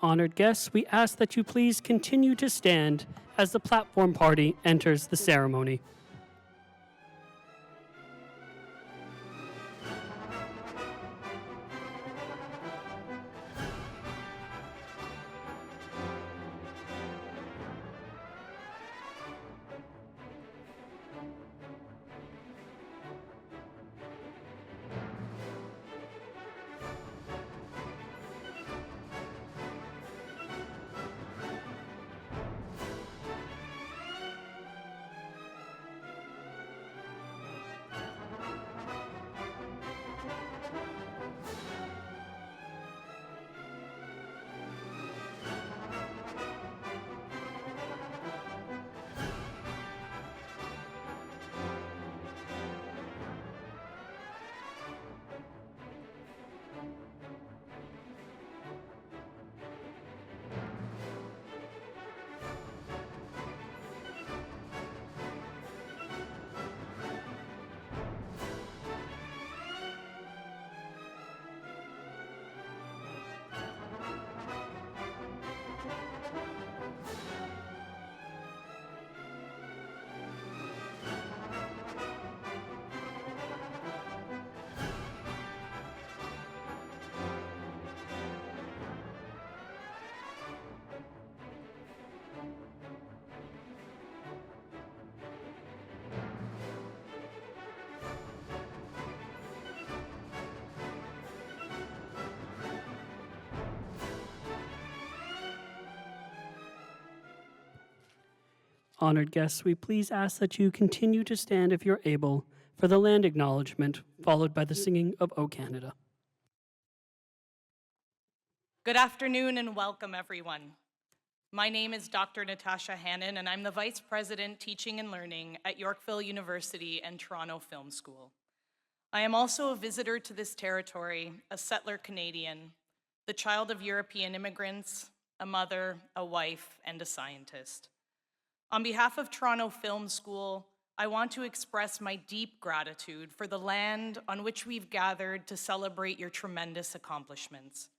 Honored guests, we ask that you please continue to stand as the platform party enters the ceremony. Honored guests, we please ask that you continue to stand if you're able for the land acknowledgement, followed by the singing of O Canada. Good afternoon and welcome, everyone. My name is Dr. Natasha Hannon, and I'm the Vice President Teaching and Learning at Yorkville University and Toronto Film School. I am also a visitor to this territory, a settler Canadian, the child of European immigrants, a mother, a wife, and a scientist. On behalf of Toronto Film School, I want to express my deep gratitude for the land on which we've gathered to celebrate your tremendous accomplishments.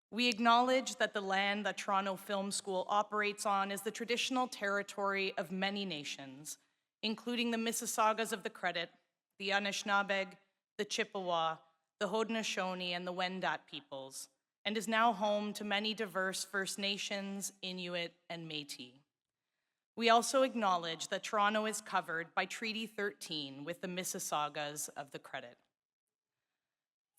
We acknowledge that the land that Toronto Film School operates on is the traditional territory of many nations, including the Mississaugas of the Credit, the Anishinaabe, the Chippewa, the Haudenosaunee, and the Wendat peoples, and is now home to many diverse First Nations, Inuit, and Métis. We also acknowledge that Toronto is covered by Treaty 13 with the Mississaugas of the Credit.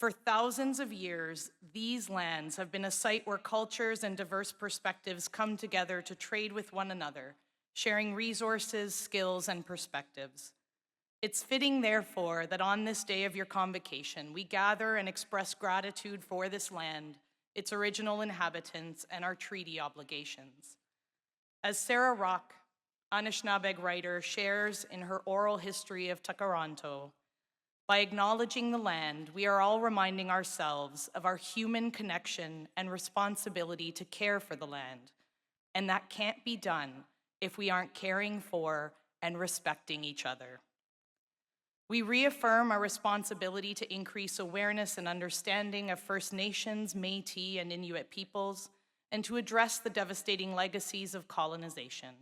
For thousands of years, these lands have been a site where cultures and diverse perspectives come together to trade with one another, sharing resources, skills, and perspectives. It's fitting, therefore, that on this day of your convocation, we gather and express gratitude for this land, its original inhabitants, and our treaty obligations. As Sarah Rock, Anishinaabe writer, shares in her oral history of Takaranto, by acknowledging the land, we are all reminding ourselves of our human connection and responsibility to care for the land, and that can't be done if we aren't caring for and respecting each other. We reaffirm our responsibility to increase awareness and understanding of First Nations, Métis, and Inuit peoples, and to address the devastating legacies of colonization.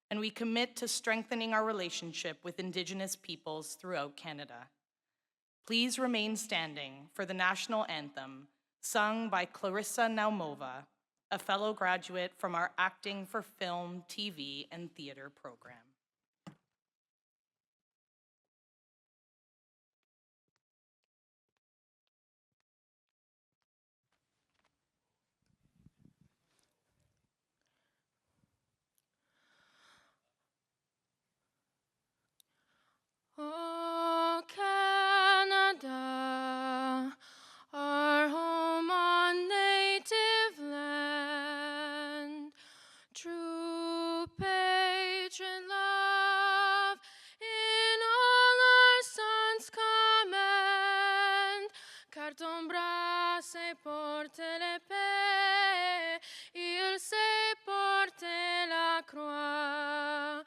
And we commit to strengthening our relationship with Indigenous peoples throughout Canada. Please remain standing for the national anthem, sung by Clarissa Naumova, a fellow graduate from our Acting for Film, TV, and Theater program. Oh, Canada, our home on native land, true patron love in all our sons command, car ton bras se porte l'épée, il se porte la croix.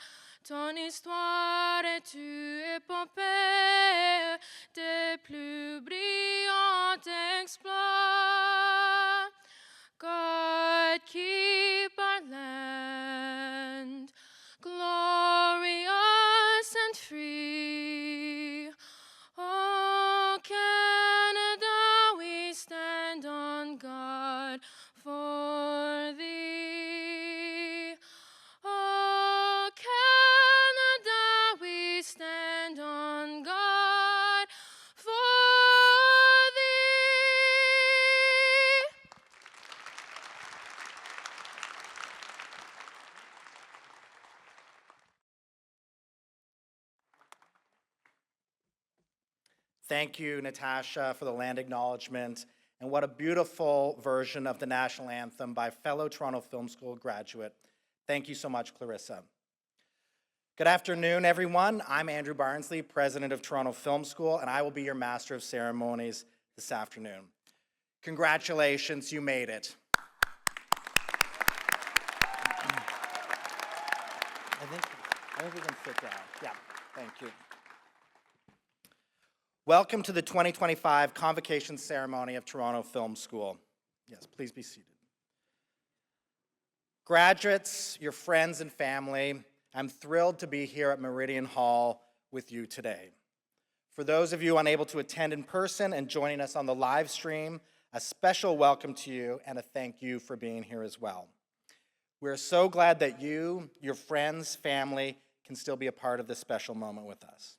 Ton histoire est une épopée des plus brillants exploits. God keep our land glorious and free. Oh, Canada, we stand on guard for thee. Oh, Canada, we stand on guard for thee. Thank you, Natasha, for the land acknowledgement, and what a beautiful version of the national anthem by fellow Toronto Film School graduate. Thank you so much, Clarissa. Good afternoon, everyone. I'm Andrew Barnsley, president of Toronto Film School, and I will be your Master of Ceremonies this afternoon. Congratulations, you made it. I think we can sit down. Yeah, thank you. Welcome to the 2025 Convocation Ceremony of Toronto Film School. Yes, please be seated. Graduates, your friends and family, I'm thrilled to be here at Meridian Hall with you today. For those of you unable to attend in person and joining us on the live stream, a special welcome to you and a thank you for being here as well. We're so glad that you, your friends, family, can still be a part of this special moment with us.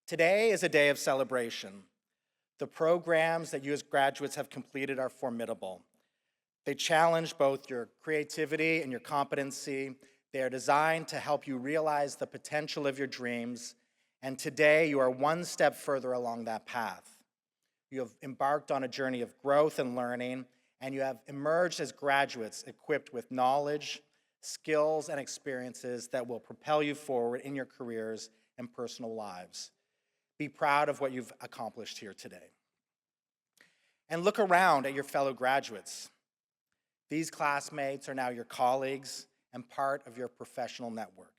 Today is a day of celebration. The programs that you as graduates have completed are formidable. They challenge both your creativity and your competency. They are designed to help you realize the potential of your dreams, and today you are one step further along that path. You have embarked on a journey of growth and learning, and you have emerged as graduates equipped with knowledge, skills, and experiences that will propel you forward in your careers and personal lives. Be proud of what you've accomplished here today. And look around at your fellow graduates. These classmates are now your colleagues and part of your professional network.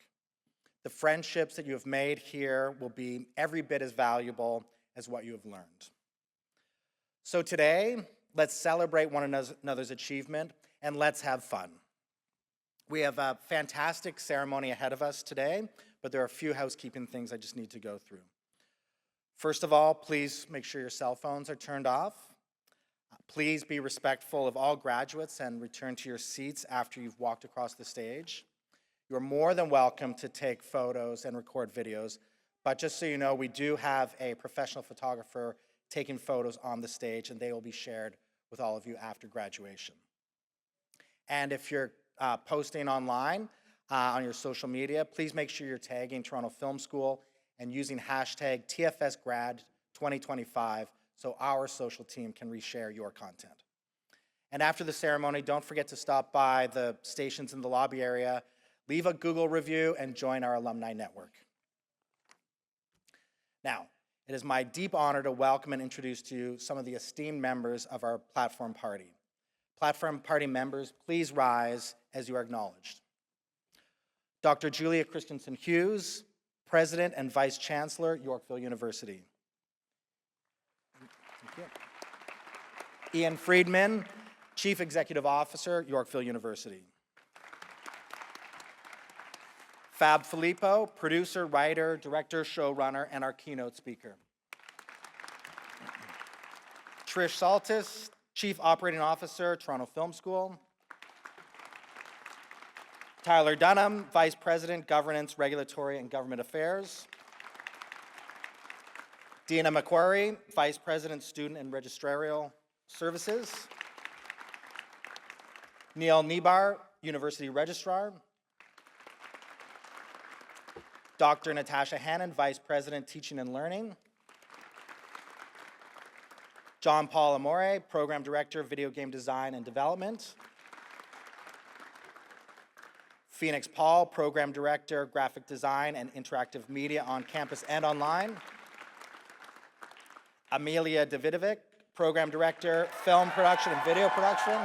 The friendships that you have made here will be every bit as valuable as what you have learned. So today, let's celebrate one another's achievement and let's have fun. We have a fantastic ceremony ahead of us today, but there are a few housekeeping things I just need to go through. First of all, please make sure your cell phones are turned off. Please be respectful of all graduates and return to your seats after you've walked across the stage. You're more than welcome to take photos and record videos, but just so you know, we do have a professional photographer taking photos on the stage, and they will be shared with all of you after graduation. And if you're posting online on your social media, please make sure you're tagging Toronto Film School and using hashtag TFSGrad2025 so our social team can reshare your content. And after the ceremony, don't forget to stop by the stations in the lobby area, leave a Google review, and join our alumni network. Now, it is my deep honor to welcome and introduce to you some of the esteemed members of our Platform Party. Platform Party members, please rise as you are acknowledged. Dr. Julia Christensen Hughes, President and Vice Chancellor, Yorkville University. Thank you. Ian Friedman, Chief Executive Officer, Yorkville University. Fab Filippo, producer, writer, director, showrunner, and our keynote speaker. Trish Saltis, Chief Operating Officer, Toronto Film School. Tyler Dunham, Vice President, Governance, Regulatory, and Government Affairs. Dina McQuarrie, Vice President, Student and Registration Services. Neil Nibar, University Registrar. Dr. Natasha Hannon, Vice President, Teaching and Learning. John Paul Amore, Program Director, Video Game Design and Development. Phoenix Paul, Program Director, Graphic Design and Interactive Media on campus and online. Amelia Davidovic, Program Director, Film Production and Video Production.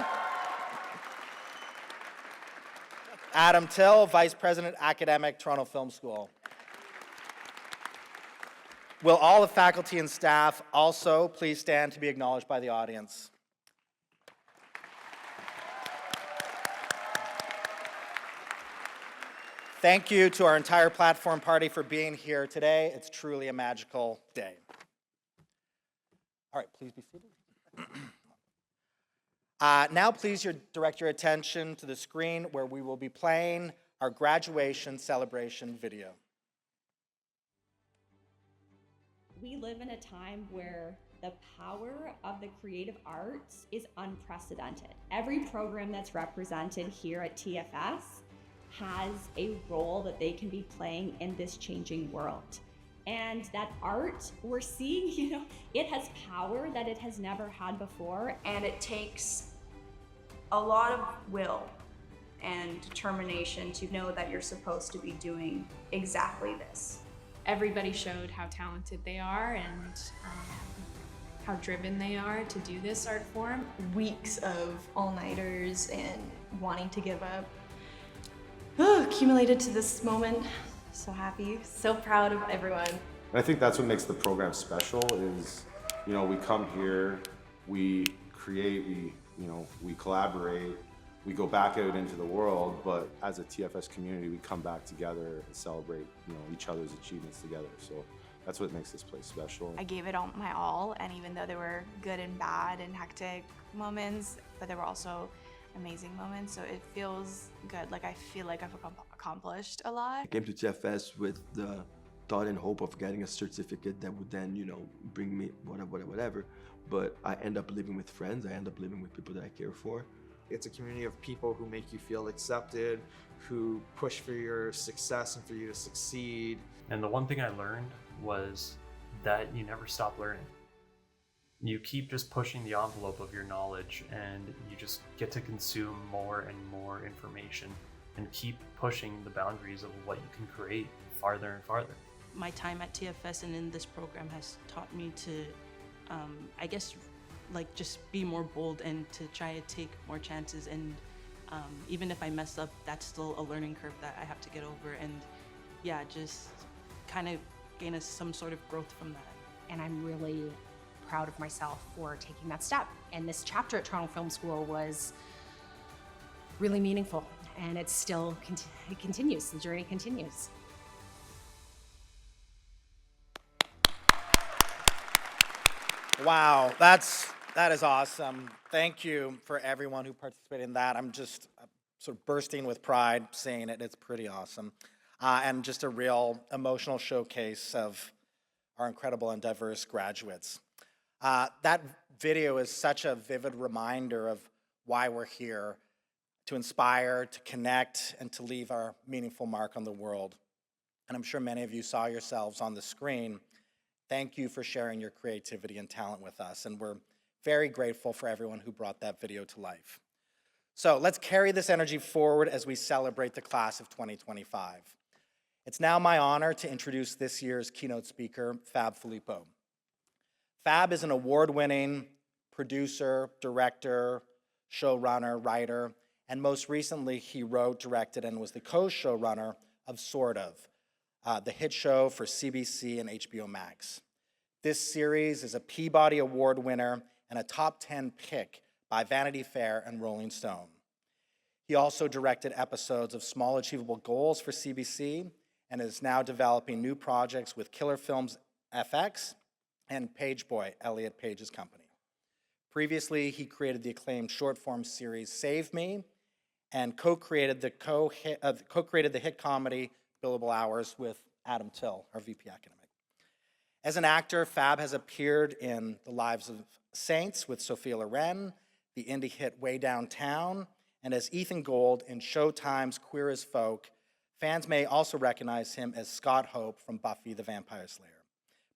Adam Till, Vice President, Academic, Toronto Film School. Will all the faculty and staff also please stand to be acknowledged by the audience? Thank you to our entire platform party for being here today. It's truly a magical day. All right, please be seated. Now please direct your attention to the screen where we will be playing our graduation celebration video. We live in a time where the power of the creative arts is unprecedented. Every program that's represented here at TFS has a role that they can be playing in this changing world. And that art, we're seeing, it has power that it has never had before. And it takes a lot of will and determination to know that you're supposed to be doing exactly this. Everybody showed how talented they are and how driven they are to do this art form. Weeks of all-nighters and wanting to give up. Accumulated to this moment. So happy, so proud of everyone. And I think that's what makes the program special is, we come here, we create, we collaborate, we go back out into the world, but as a TFS community, we come back together and celebrate, each other's achievements together. So that's what makes this place special. I gave it all my all, and even though there were good and bad and hectic moments, but there were also amazing moments, so it feels good. Like I feel like I've accomplished a lot. I came to TFS with the thought and hope of getting a certificate that would then, bring me whatever. But I end up living with friends. I end up living with people that I care for. It's a community of people who make you feel accepted, who push for your success and for you to succeed. And the one thing I learned was that you never stop learning. You keep just pushing the envelope of your knowledge, and you just get to consume more and more information and keep pushing the boundaries of what you can create farther and farther. My time at TFS and in this program has taught me to, just be more bold and to try to take more chances. And even if I mess up, that's still a learning curve that I have to get over. And yeah, just kind of gain some sort of growth from that. And I'm really proud of myself for taking that step. And this chapter at Toronto Film School was really meaningful, and it's still, it continues, the journey continues. Wow, that is awesome. Thank you for everyone who participated in that. I'm just sort of bursting with pride saying it. It's pretty awesome. And just a real emotional showcase of our incredible and diverse graduates. That video is such a vivid reminder of why we're here, to inspire, to connect, and to leave our meaningful mark on the world. And I'm sure many of you saw yourselves on the screen. Thank you for sharing your creativity and talent with us, and we're very grateful for everyone who brought that video to life. So let's carry this energy forward as we celebrate the class of 2025. It's now my honor to introduce this year's keynote speaker, Fab Filippo. Fab is an award-winning producer, director, showrunner, writer, and most recently he wrote, directed, and was the co-showrunner of Sort of, the hit show for CBC and HBO Max. This series is a Peabody Award winner and a top 10 pick by Vanity Fair and Rolling Stone. He also directed episodes of Small Achievable Goals for CBC and is now developing new projects with Killer Films FX and Page Boy, Elliot Page's company. Previously, he created the acclaimed short-form series Save Me and co-created the hit comedy Billable Hours with Adam Till, our VP Academic. As an actor, Fab has appeared in The Lives of Saints with Sophia Loren, the indie hit Way Downtown, and as Ethan Gold in Showtime's Queer as Folk. Fans may also recognize him as Scott Hope from Buffy the Vampire Slayer.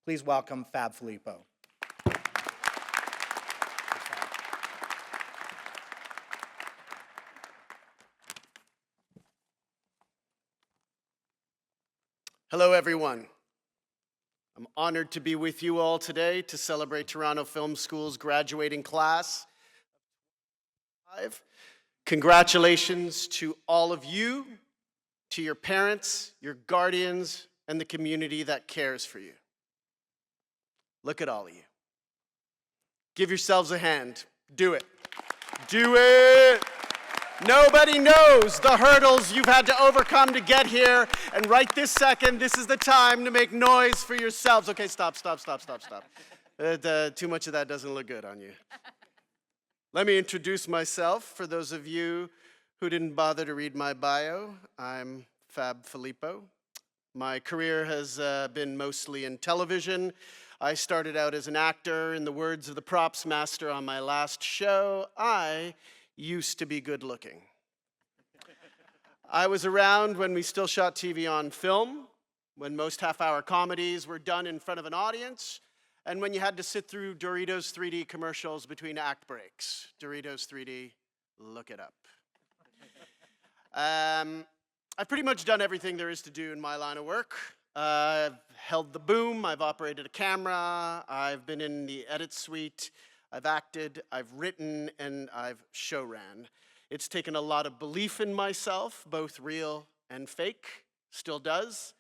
Please welcome Fab Filippo. Hello, everyone. I'm honored to be with you all today to celebrate Toronto Film School's graduating class. Congratulations to all of you, to your parents, your guardians, and the community that cares for you. Look at all of you. Give yourselves a hand. Do it. Do it. Nobody knows the hurdles you've had to overcome to get here, and right this second, this is the time to make noise for yourselves. Okay, stop. Too much of that doesn't look good on you. Let me introduce myself. For those of you who didn't bother to read my bio, I'm Fab Filippo. My career has been mostly in television. I started out as an actor. In the words of the props master on my last show, I used to be good looking. I was around when we still shot TV on film, when most half-hour comedies were done in front of an audience, and when you had to sit through Doritos 3D commercials between act breaks. Doritos 3D, look it up. I've pretty much done everything there is to do in my line of work. I've held the boom, I've operated a camera, I've been in the edit suite, I've acted, I've written, and I've show ran. It's taken a lot of belief in myself, both real and fake, still does.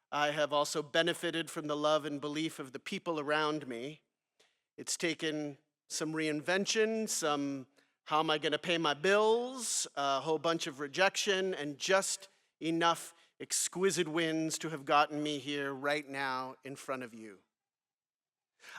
I have also benefited from the love and belief of the people around me. It's taken some reinvention, some how am I gonna pay my bills, a whole bunch of rejection, and just enough exquisite wins to have gotten me here right now in front of you.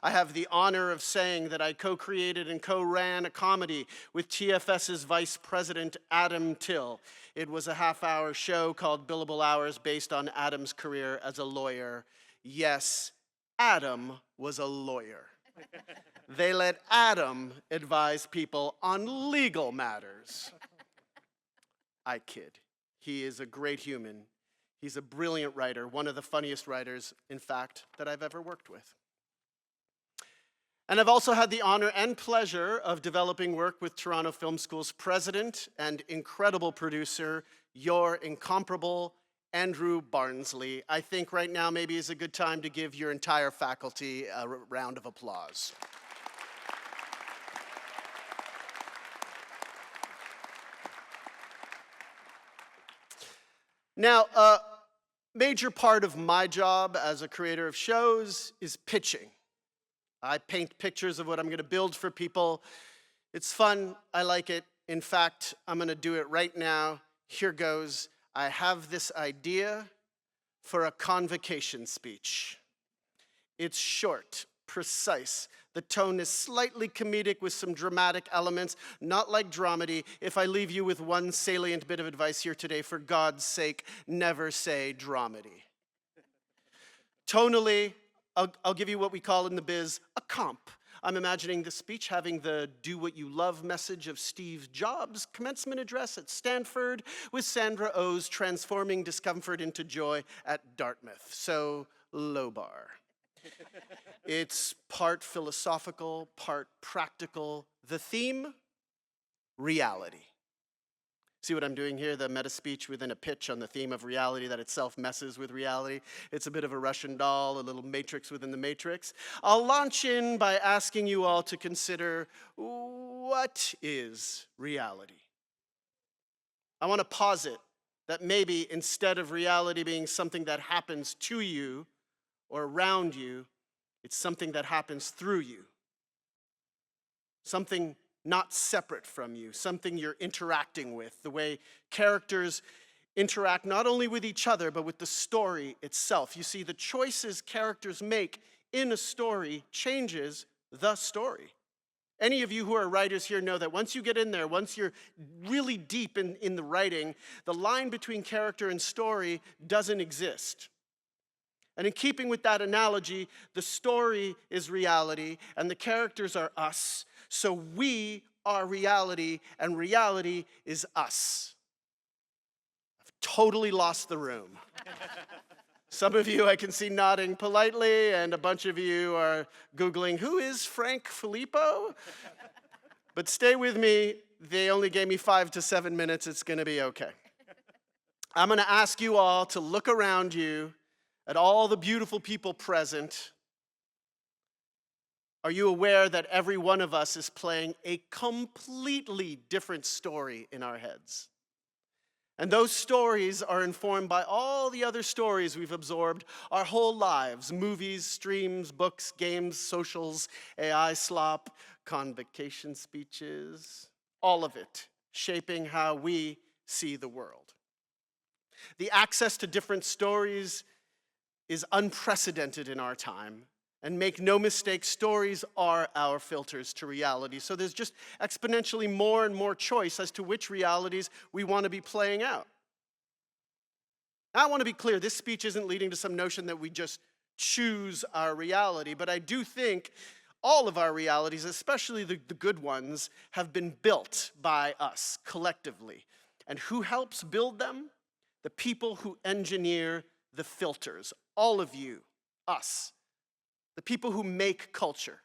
I have the honor of saying that I co-created and co-ran a comedy with TFS's Vice President, Adam Till. It was a half-hour show called Billable Hours based on Adam's career as a lawyer. Yes, Adam was a lawyer. They let Adam advise people on legal matters. I kid. He is a great human. He's a brilliant writer, one of the funniest writers, in fact, that I've ever worked with. And I've also had the honor and pleasure of developing work with Toronto Film School's president and incredible producer, your incomparable Andrew Barnsley. I think right now maybe is a good time to give your entire faculty a round of applause. Now, a major part of my job as a creator of shows is pitching. I paint pictures of what I'm going to build for people. It's fun. I like it. In fact, I'm going to do it right now. Here goes. I have this idea for a convocation speech. It's short, precise. The tone is slightly comedic with some dramatic elements, not like dramedy. If I leave you with one salient bit of advice here today, for God's sake, never say dramedy. Tonally, I'll give you what we call in the biz a comp. I'm imagining the speech having the do what you love message of Steve Jobs' commencement address at Stanford with Sandra Oh's transforming discomfort into joy at Dartmouth. So, low bar. It's part philosophical, part practical. The theme, reality. See what I'm doing here? The meta speech within a pitch on the theme of reality that itself messes with reality. It's a bit of a Russian doll, a little matrix within the matrix. I'll launch in by asking you all to consider, what is reality? I want to posit that maybe instead of reality being something that happens to you or around you, it's something that happens through you. Something not separate from you, something you're interacting with, the way characters interact not only with each other, but with the story itself. You see, the choices characters make in a story changes the story. Any of you who are writers here know that once you get in there, once you're really deep in the writing, the line between character and story doesn't exist. And in keeping with that analogy, the story is reality and the characters are us. So we are reality and reality is us. I've totally lost the room. Some of you I can see nodding politely, and a bunch of you are Googling, who is Frank Filippo? But stay with me. They only gave me 5 to 7 minutes. It's going to be okay. I'm going to ask you all to look around you at all the beautiful people present. Are you aware that every one of us is playing a completely different story in our heads? And those stories are informed by all the other stories we've absorbed our whole lives: movies, streams, books, games, socials, AI slop, convocation speeches, all of it shaping how we see the world. The access to different stories is unprecedented in our time. And make no mistake, stories are our filters to reality. So there's just exponentially more and more choice as to which realities we want to be playing out. I want to be clear, this speech isn't leading to some notion that we just choose our reality, but I do think all of our realities, especially the good ones, have been built by us collectively. And who helps build them? The people who engineer the filters. All of you, us. The people who make culture.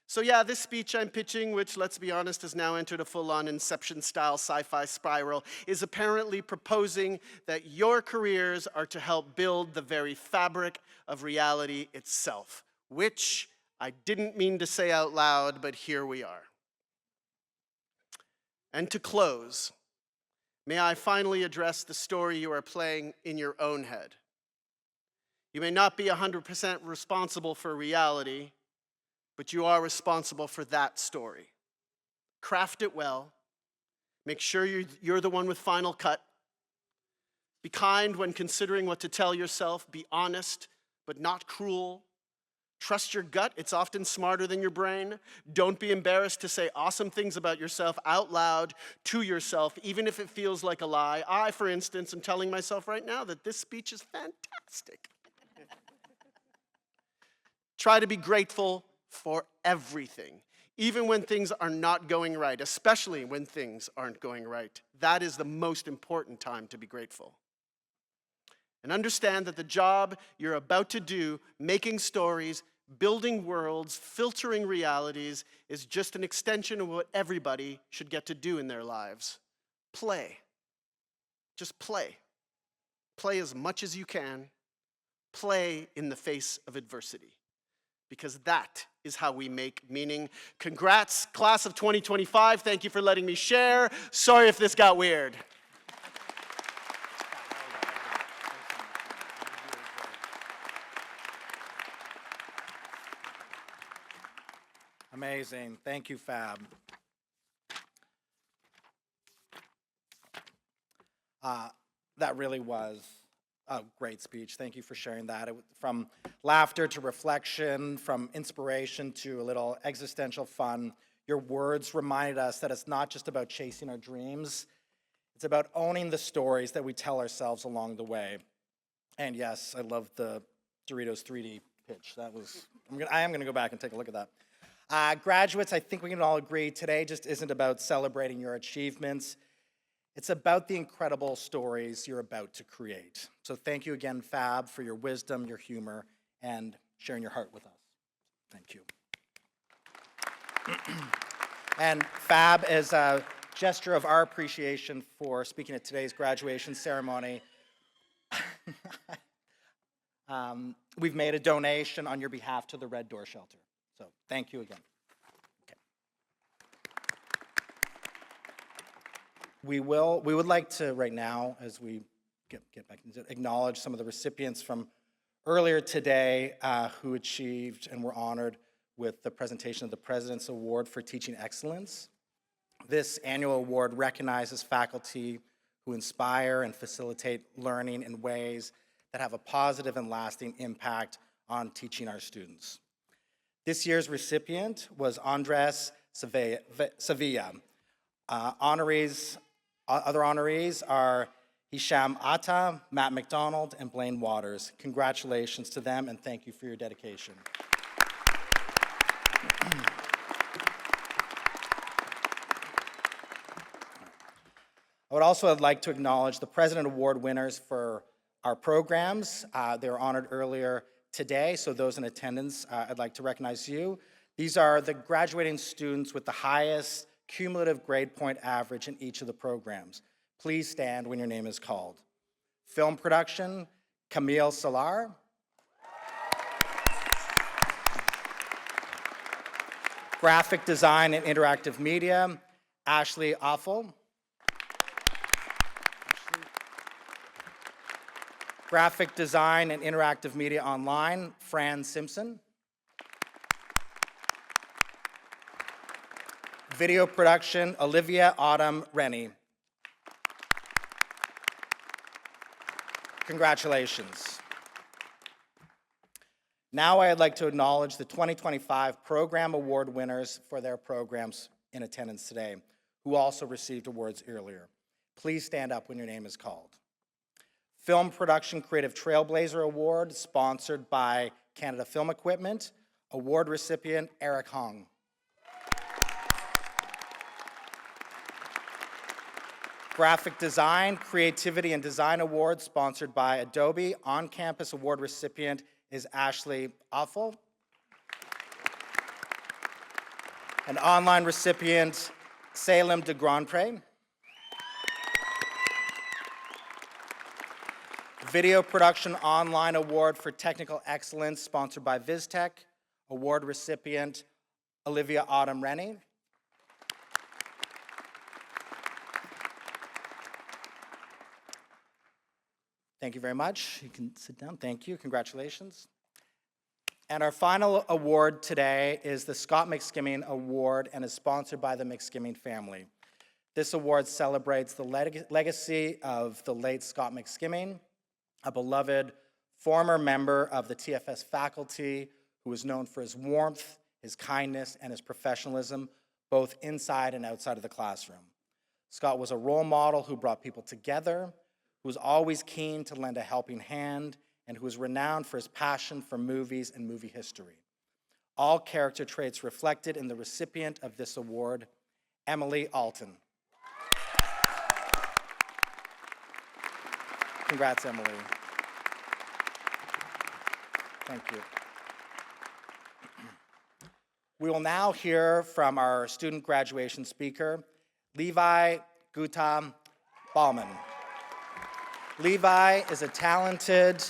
So yeah, this speech I'm pitching, which, let's be honest, has now entered a full-on Inception-style sci-fi spiral, is apparently proposing that your careers are to help build the very fabric of reality itself, which I didn't mean to say out loud, but here we are. And to close, may I finally address the story you are playing in your own head. You may not be 100% responsible for reality, but you are responsible for that story. Craft it well. Make sure you're the one with final cut. Be kind when considering what to tell yourself. Be honest, but not cruel. Trust your gut. It's often smarter than your brain. Don't be embarrassed to say awesome things about yourself out loud to yourself, even if it feels like a lie. I, for instance, am telling myself right now that this speech is fantastic. Try to be grateful for everything, even when things are not going right, especially when things aren't going right. That is the most important time to be grateful. And understand that the job you're about to do, making stories, building worlds, filtering realities, is just an extension of what everybody should get to do in their lives. Play. Just play. Play as much as you can. Play in the face of adversity. Because that is how we make meaning. Congrats, class of 2025. Thank you for letting me share. Sorry if this got weird. Amazing. Thank you, Fab. That really was a great speech. Thank you for sharing that. From laughter to reflection, from inspiration to a little existential fun, your words reminded us that it's not just about chasing our dreams. It's about owning the stories that we tell ourselves along the way. And yes, I love the Doritos 3D pitch. I am going to go back and take a look at that. Graduates, I think we can all agree today just isn't about celebrating your achievements. It's about the incredible stories you're about to create. So thank you again, Fab, for your wisdom, your humor, and sharing your heart with us. Thank you. And Fab, as a gesture of our appreciation for speaking at today's graduation ceremony, we've made a donation on your behalf to the Red Door Shelter. So thank you again. Okay. We would like to right now, as we get back into it, acknowledge some of the recipients from earlier today who achieved and were honored with the presentation of the President's Award for Teaching Excellence. This annual award recognizes faculty who inspire and facilitate learning in ways that have a positive and lasting impact on teaching our students. This year's recipient was Andres Sevilla. Other honorees are Hisham Atta, Matt McDonald, and Blaine Waters. Congratulations to them, and thank you for your dedication. I would also like to acknowledge the President Award winners for our programs. They were honored earlier today, so those in attendance, I'd like to recognize you. These are the graduating students with the highest cumulative grade point average in each of the programs. Please stand when your name is called. Film production, Camille Salar. Graphic design and interactive media, Ashley Offel. Graphic design and interactive media online, Fran Simpson. Video production, Olivia Autumn Rennie. Congratulations. Now I'd like to acknowledge the 2025 Program Award winners for their programs in attendance today, who also received awards earlier. Please stand up when your name is called. Film Production Creative Trailblazer Award, sponsored by Canada Film Equipment. Award recipient, Eric Hong. Graphic Design, Creativity and Design Award, sponsored by Adobe. On-campus award recipient is Ashley Offel. An online recipient, Salem de Grandpré. Video Production Online Award for Technical Excellence, sponsored by VizTech. Award recipient, Olivia Autumn Rennie. Thank you very much. You can sit down. Thank you. Congratulations. And our final award today is the Scott McSkimming Award and is sponsored by the McSkimming family. This award celebrates the legacy of the late Scott McSkimming, a beloved former member of the TFS faculty who was known for his warmth, his kindness, and his professionalism, both inside and outside of the classroom. Scott was a role model who brought people together, who was always keen to lend a helping hand, and who was renowned for his passion for movies and movie history. All character traits reflected in the recipient of this award, Emily Alton. Congrats, Emily. Thank you. We will now hear from our student graduation speaker, Levi Guta Ballman. Levi is a talented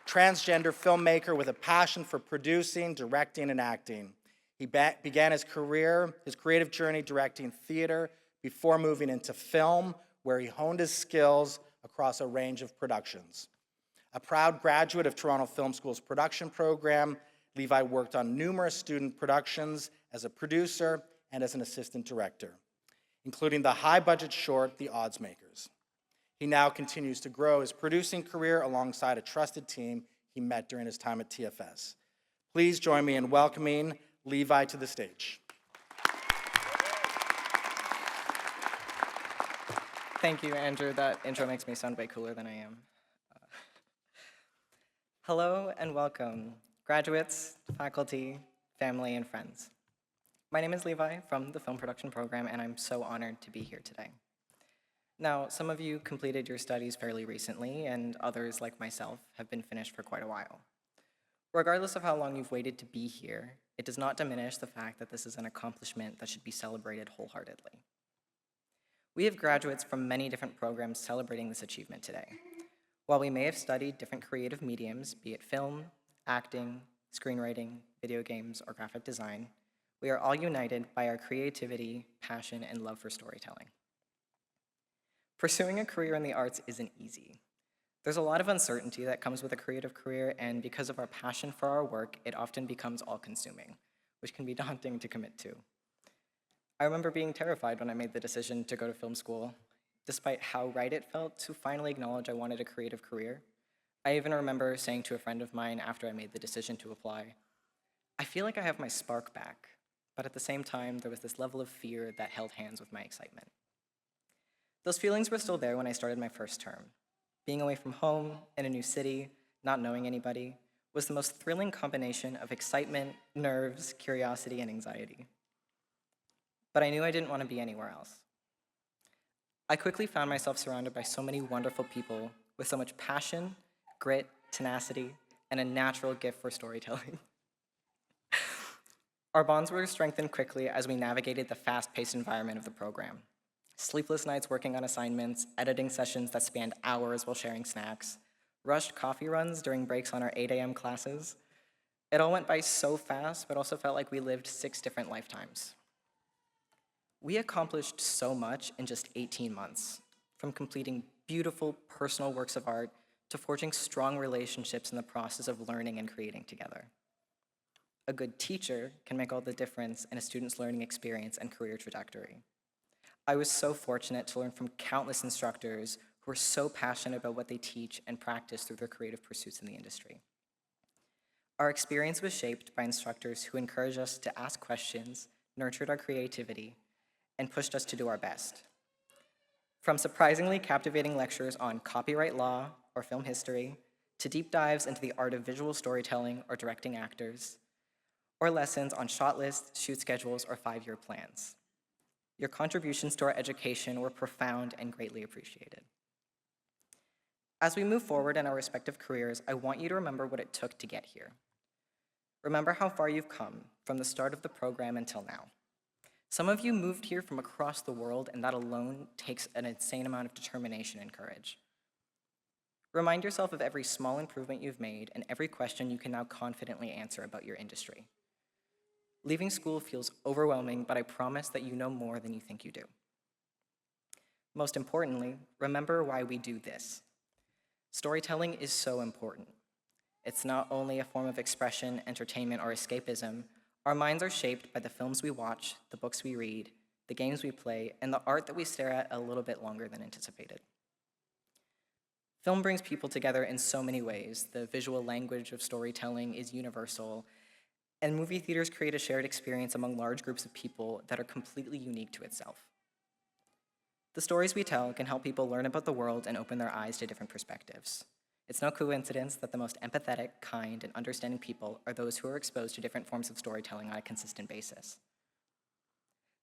transgender filmmaker with a passion for producing, directing, and acting. He began his creative journey directing theater before moving into film, where he honed his skills across a range of productions. A proud graduate of Toronto Film School's production program, Levi worked on numerous student productions as a producer and as an assistant director, including the high-budget short, The Oddsmakers. He now continues to grow his producing career alongside a trusted team he met during his time at TFS. Please join me in welcoming Levi to the stage. Thank you, Andrew. That intro makes me sound way cooler than I am. Hello and welcome, graduates, faculty, family, and friends. My name is Levi from the film production program, and I'm so honored to be here today. Now, some of you completed your studies fairly recently, and others, like myself, have been finished for quite a while. Regardless of how long you've waited to be here, it does not diminish the fact that this is an accomplishment that should be celebrated wholeheartedly. We have graduates from many different programs celebrating this achievement today. While we may have studied different creative mediums, be it film, acting, screenwriting, video games, or graphic design, we are all united by our creativity, passion, and love for storytelling. Pursuing a career in the arts isn't easy. There's a lot of uncertainty that comes with a creative career, and because of our passion for our work, it often becomes all-consuming, which can be daunting to commit to. I remember being terrified when I made the decision to go to film school, despite how right it felt to finally acknowledge I wanted a creative career. I even remember saying to a friend of mine after I made the decision to apply, I feel like I have my spark back, but at the same time, there was this level of fear that held hands with my excitement. Those feelings were still there when I started my first term. Being away from home, in a new city, not knowing anybody, was the most thrilling combination of excitement, nerves, curiosity, and anxiety. But I knew I didn't want to be anywhere else. I quickly found myself surrounded by so many wonderful people with so much passion, grit, tenacity, and a natural gift for storytelling. Our bonds were strengthened quickly as we navigated the fast-paced environment of the program. Sleepless nights working on assignments, editing sessions that spanned hours while sharing snacks, rushed coffee runs during breaks on our 8 a.m. classes. It all went by so fast, but also felt like we lived 6 different lifetimes. We accomplished so much in just 18 months, from completing beautiful personal works of art to forging strong relationships in the process of learning and creating together. A good teacher can make all the difference in a student's learning experience and career trajectory. I was so fortunate to learn from countless instructors who are so passionate about what they teach and practice through their creative pursuits in the industry. Our experience was shaped by instructors who encouraged us to ask questions, nurtured our creativity, and pushed us to do our best. From surprisingly captivating lectures on copyright law or film history, to deep dives into the art of visual storytelling or directing actors, or lessons on shot lists, shoot schedules, or 5-year plans. Your contributions to our education were profound and greatly appreciated. As we move forward in our respective careers, I want you to remember what it took to get here. Remember how far you've come from the start of the program until now. Some of you moved here from across the world, and that alone takes an insane amount of determination and courage. Remind yourself of every small improvement you've made and every question you can now confidently answer about your industry. Leaving school feels overwhelming, but I promise that you know more than you think you do. Most importantly, remember why we do this. Storytelling is so important. It's not only a form of expression, entertainment, or escapism. Our minds are shaped by the films we watch, the books we read, the games we play, and the art that we stare at a little bit longer than anticipated. Film brings people together in so many ways. The visual language of storytelling is universal, and movie theaters create a shared experience among large groups of people that are completely unique to itself. The stories we tell can help people learn about the world and open their eyes to different perspectives. It's no coincidence that the most empathetic, kind, and understanding people are those who are exposed to different forms of storytelling on a consistent basis.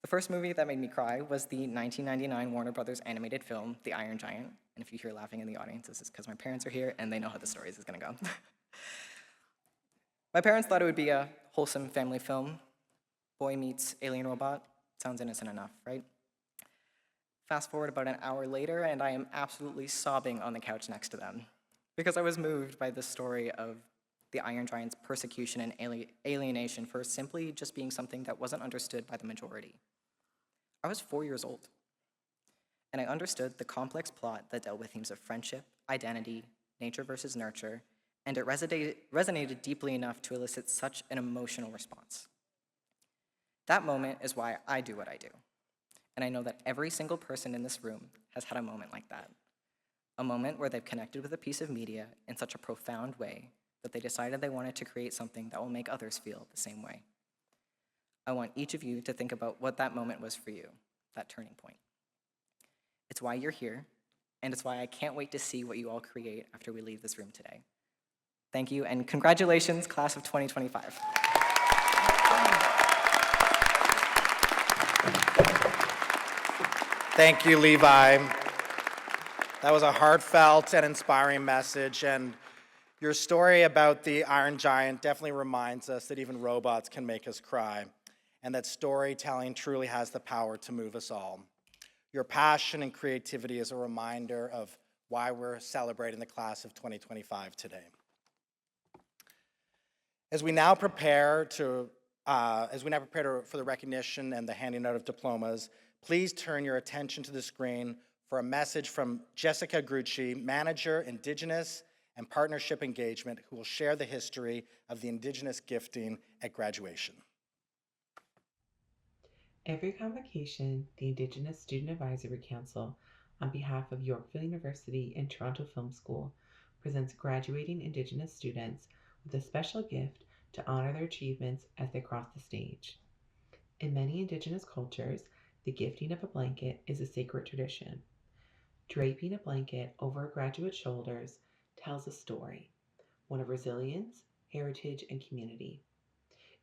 The first movie that made me cry was the 1999 Warner Brothers animated film, The Iron Giant. And if you hear laughing in the audience, this is because my parents are here and they know how the story is gonna go. My parents thought it would be a wholesome family film. Boy meets alien robot. Sounds innocent enough, right? Fast forward about an hour later, and I am absolutely sobbing on the couch next to them because I was moved by the story of the Iron Giant's persecution and alienation for simply just being something that wasn't understood by the majority. I was 4 years old, and I understood the complex plot that dealt with themes of friendship, identity, nature versus nurture, and it resonated deeply enough to elicit such an emotional response. That moment is why I do what I do, and I know that every single person in this room has had a moment like that. A moment where they've connected with a piece of media in such a profound way that they decided they wanted to create something that will make others feel the same way. I want each of you to think about what that moment was for you, that turning point. It's why you're here, and it's why I can't wait to see what you all create after we leave this room today. Thank you, and congratulations, class of 2025. Thank you, Levi. That was a heartfelt and inspiring message, and your story about the Iron Giant definitely reminds us that even robots can make us cry, and that storytelling truly has the power to move us all. Your passion and creativity is a reminder of why we're celebrating the class of 2025 today. As we now prepare for the recognition and the handing out of diplomas, please turn your attention to the screen for a message from Jessica Grucci, Manager, Indigenous and Partnership Engagement, who will share the history of the Indigenous gifting at graduation. Every convocation, the Indigenous Student Advisory Council, on behalf of Yorkville University and Toronto Film School, presents graduating Indigenous students with a special gift to honor their achievements as they cross the stage. In many Indigenous cultures, the gifting of a blanket is a sacred tradition. Draping a blanket over a graduate's shoulders tells a story, one of resilience, heritage, and community.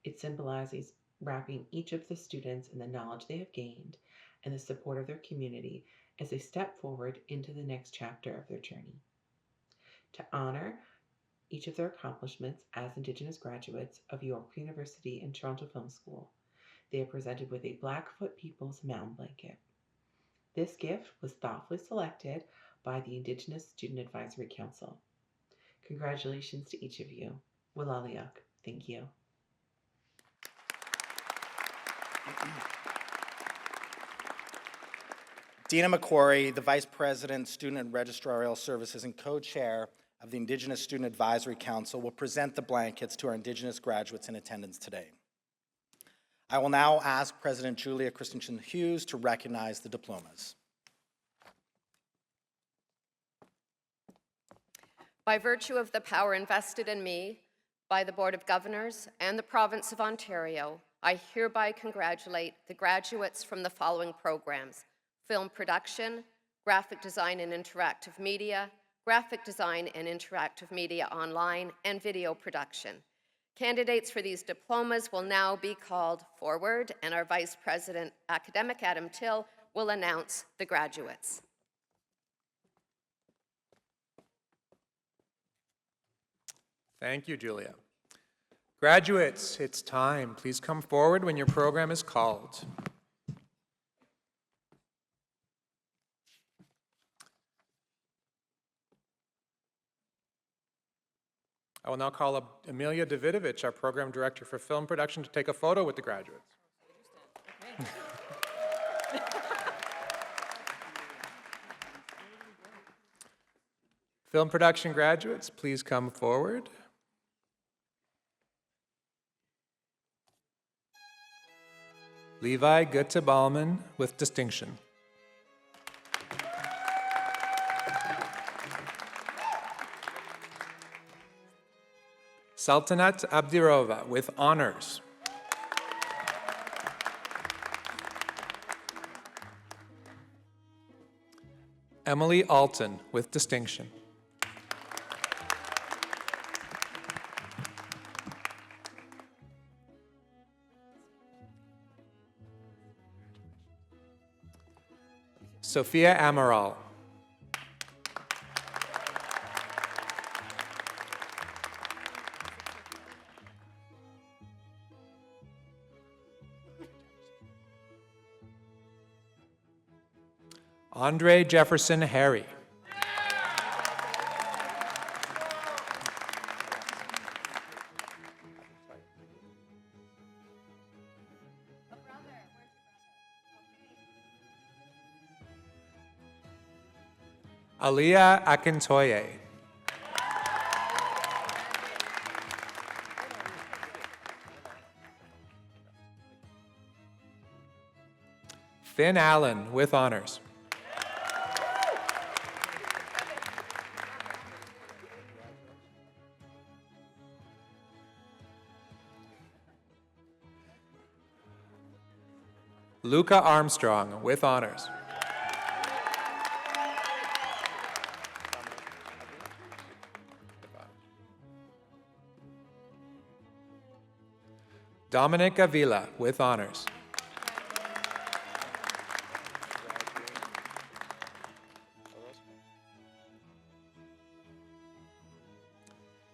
It symbolizes wrapping each of the students in the knowledge they have gained and the support of their community as they step forward into the next chapter of their journey. To honor each of their accomplishments as Indigenous graduates of Yorkville University and Toronto Film School, they are presented with a Blackfoot Peoples Mound Blanket. This gift was thoughtfully selected by the Indigenous Student Advisory Council. Congratulations to each of you. Wilaliuk. Thank you. Dina McQuarrie, the Vice President, Student and Registrarial Services and Co-Chair of the Indigenous Student Advisory Council will present the blankets to our Indigenous graduates in attendance today. I will now ask President Julia Christensen Hughes to recognize the diplomas. By virtue of the power invested in me by the Board of Governors and the Province of Ontario, I hereby congratulate the graduates from the following programs: film production, graphic design and interactive media, graphic design and interactive media online, and video production. Candidates for these diplomas will now be called forward, and our Vice President, Academic Adam Till, will announce the graduates. Thank you, Julia. Graduates, it's time. Please come forward when your program is called. I will now call Amelia Davidovich, our Program Director for Film Production, to take a photo with the graduates. Film production graduates, please come forward. Levi Goethe-Ballman with distinction. Saltanat Abdirova with honors. Emily Alton with distinction. Sophia Amaral. Andre Jefferson Harry. Aliyah Akintoye. Finn Allen with honors. Luca Armstrong with honors. Dominic Avila with honors.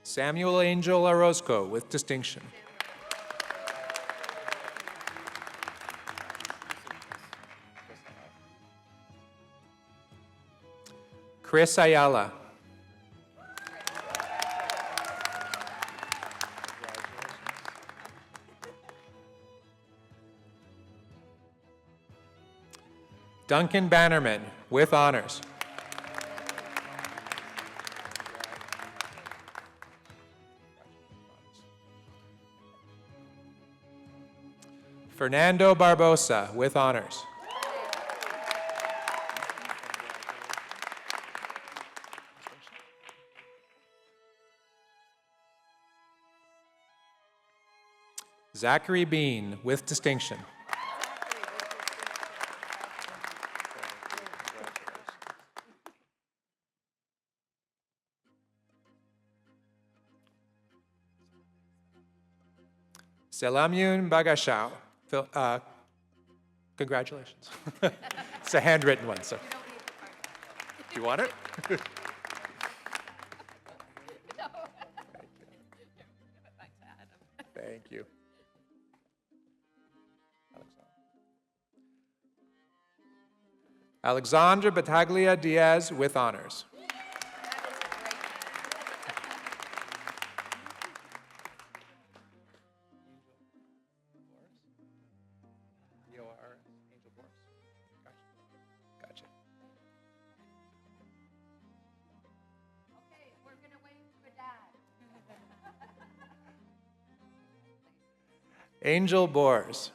Samuel Angel Orozco with distinction. Chris Ayala. Duncan Bannerman with honors. Fernando Barbosa with honors. Zachary Bean with distinction. Selamyun Bagashau. Congratulations. It's a handwritten one, so. Do you want it? Thank you. Alexandra Battaglia Diaz with honors. Gotcha. Okay, we're going to Angel Bors.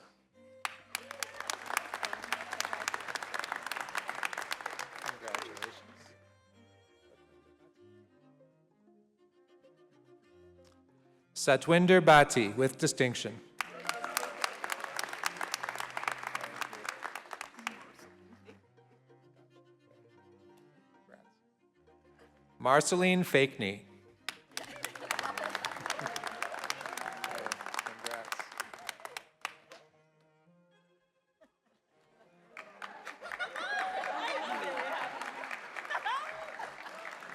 Satwinder Bhatti with distinction. Marceline Fakeney.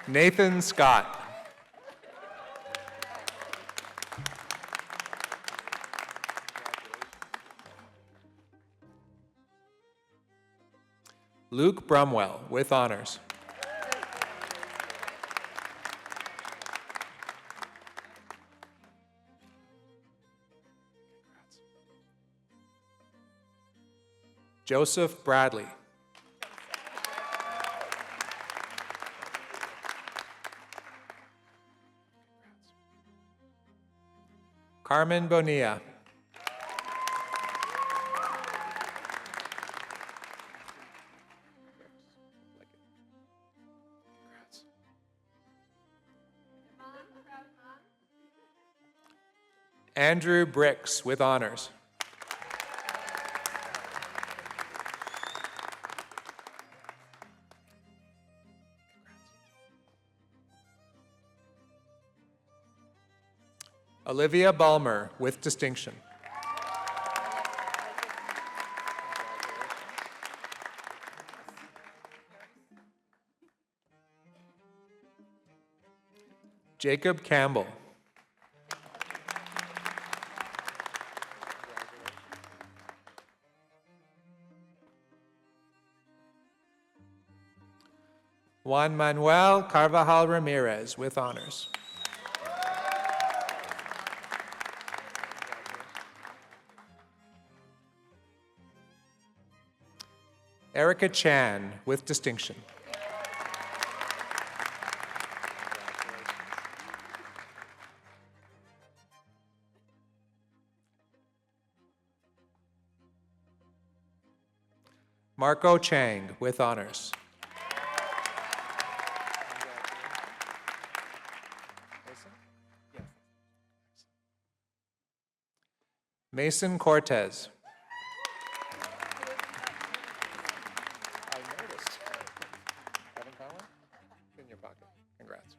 Nathan Scott. Luke Brumwell with honors. Joseph Bradley. Carmen Bonilla. Andrew Bricks with honors. Olivia Balmer with distinction. Jacob Campbell. Juan Manuel Carvajal Ramirez with honors. Erica Chan with distinction. Marco Chang with honors. Mason Cortez. I noticed. Haven't found one? In your pocket. Congrats.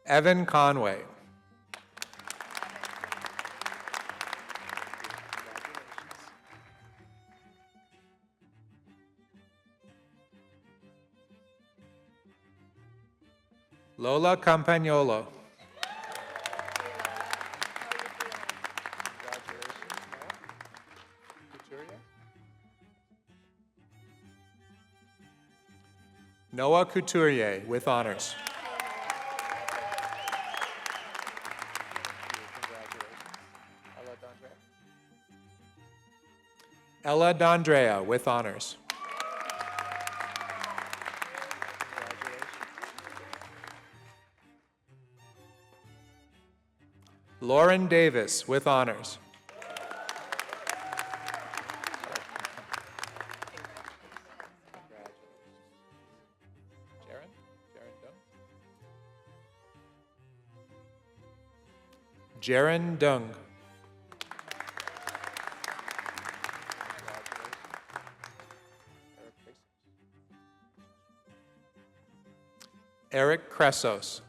Evan Conway. Lola Campagnolo. Noah Couturier with honors. Ella D'Andrea with honors. Lauren Davis with honors. Jaren Dung. Eric Cressos.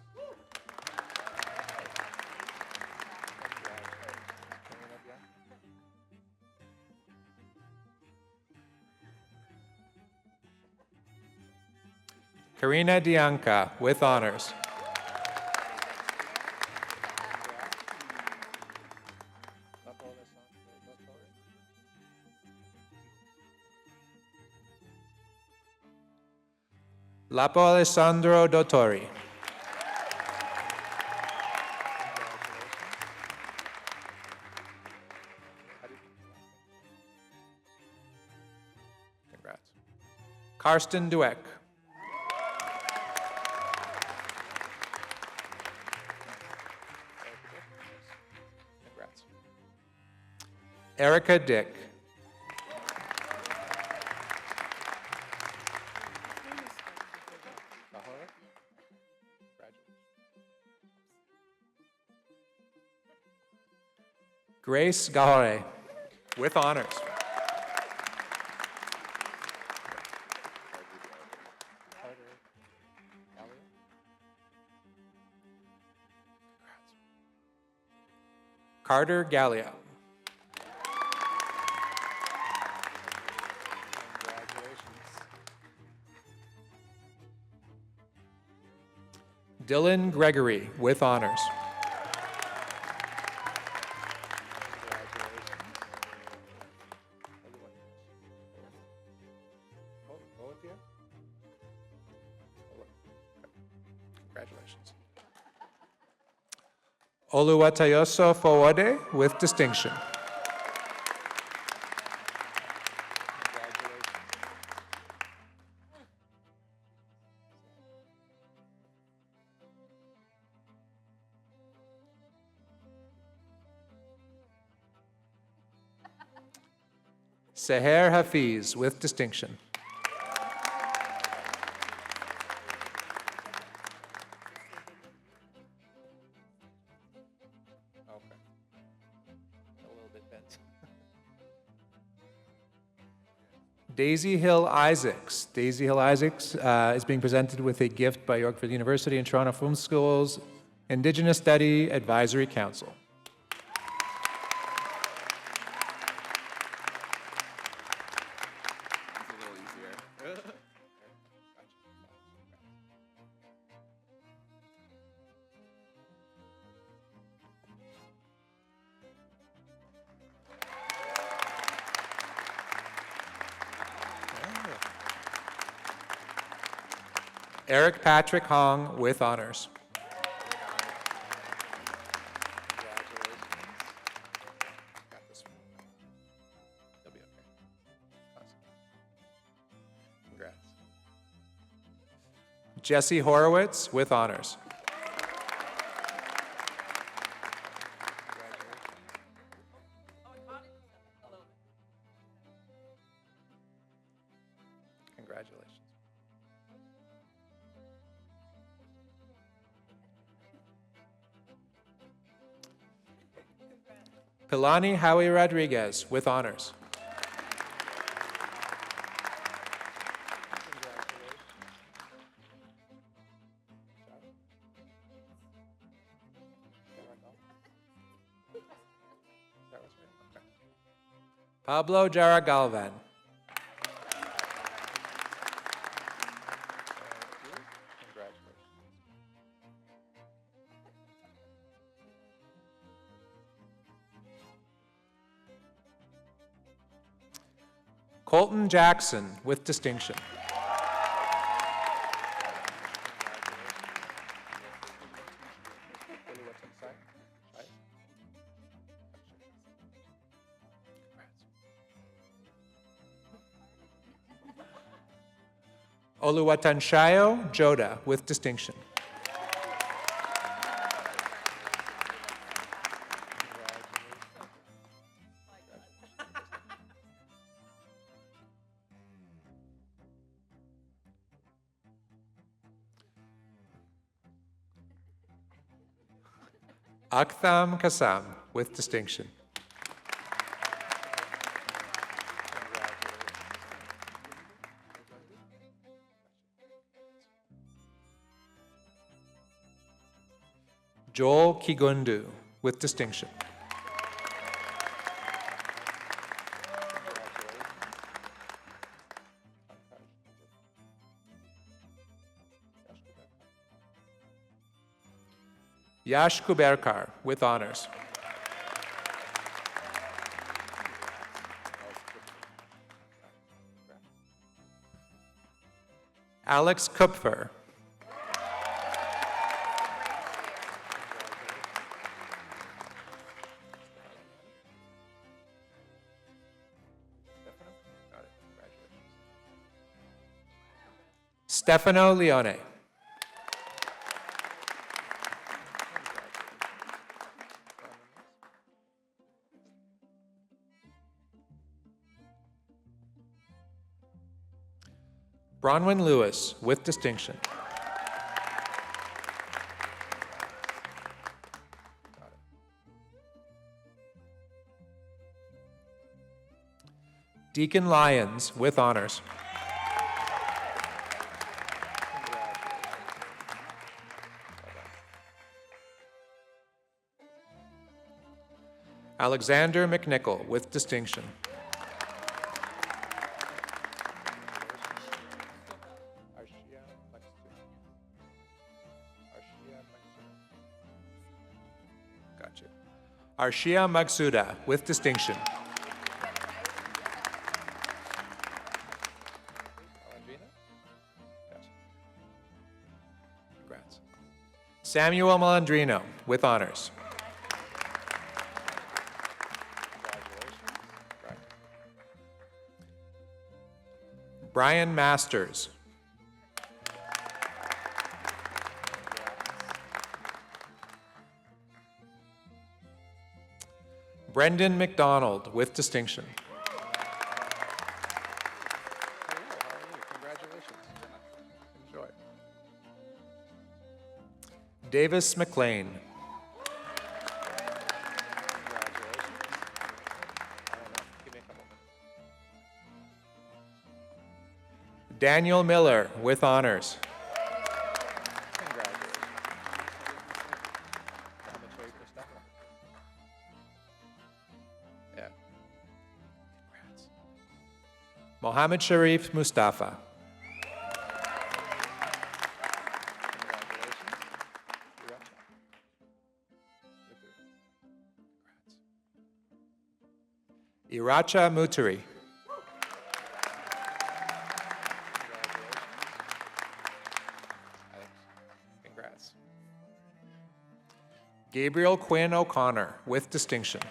Karina Dianca with honors. Lapo Alessandro Dottori. Congrats. Karsten Dueck. Erica Dick. Grace Gahore, with honors. Carter Gallia. Dylan Gregory, with honors. Congratulations. Oluwatayoso Fowode, with distinction. Seher Hafiz, with distinction. Okay. A little bit bent. Daisy Hill Isaacs. Daisy Hill Isaacs is being presented with a gift by Yorkville University and Toronto Film School's Indigenous Study Advisory Council. Eric Patrick Hong, with honors. Congrats. Jesse Horowitz, with honors. Congratulations. Pilani Howie Rodriguez, with honors. Pablo Jara Galvan. Colton Jackson, with distinction. Oluwatanshayo Joda, with distinction. Aktham Kassam, with distinction. Joel Kigundu, with distinction. Yash Kuberkar, with honors. Alex Kupfer. Stefano Leone. Bronwyn Lewis, with distinction. Deacon Lyons, with honors. Alexander McNichol, with distinction. Gotcha. Arshia Magsuda, with distinction. Congrats. Samuel Malandrino, with honors. Brian Masters. Brendan McDonald, with distinction. Enjoy. Davis McLean. Daniel Miller, with honors. Yeah. Congrats. Mohammed Sharif Mustafa. Iracha Muturi. Congrats. Gabriel Quinn O'Connor, with distinction.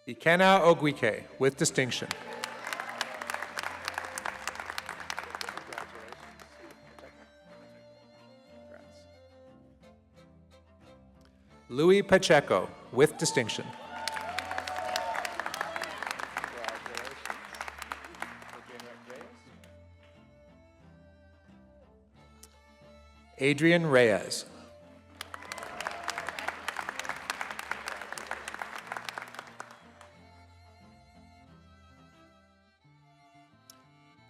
Ikenna Ogwike, with distinction. Louis Pacheco, with distinction. Adrian Reyes.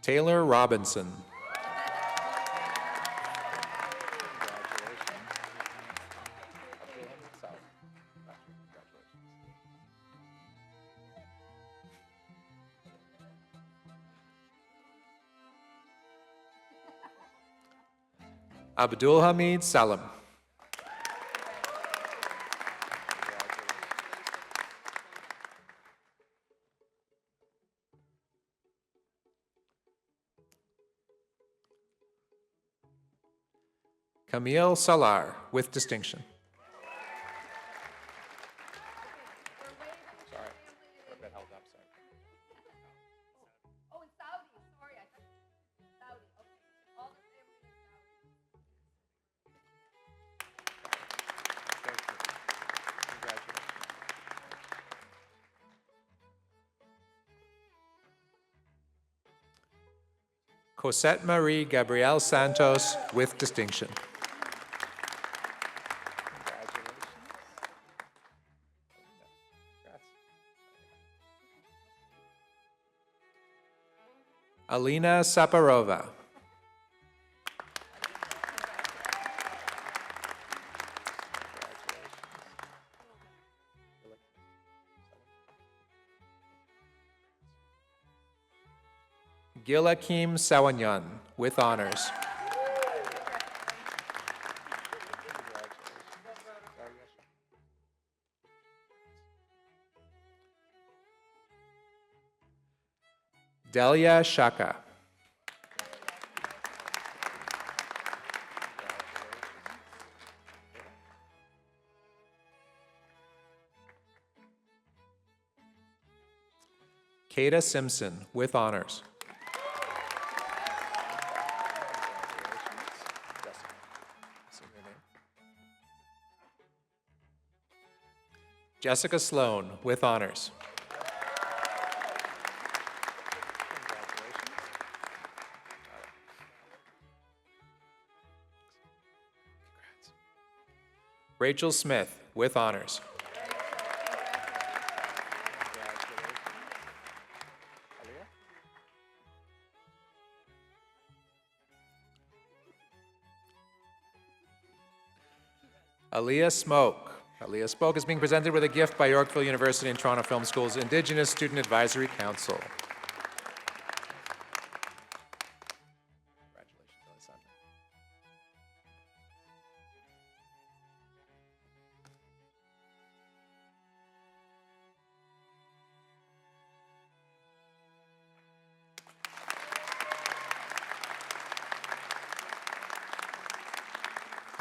Taylor Robinson. Abdul Hamid Salam. Camille Salar, with distinction. Sorry, that held up, sorry. Oh, it's Saudi. Sorry, I thought Saudi. Okay. All the family is Saudi. Thank you. Congratulations. Cosette Marie Gabrielle Santos, with distinction. Alina Saparova. Gilakim Sawanyan, with honors. Delia Shaka. Kata Simpson, with honors. Jessica Sloan with honors. Rachel Smith with honors. Aaliyah Smoke. Aaliyah Smoke is being presented with a gift by Yorkville University and Toronto Film School's Indigenous Student Advisory Council. Congratulations,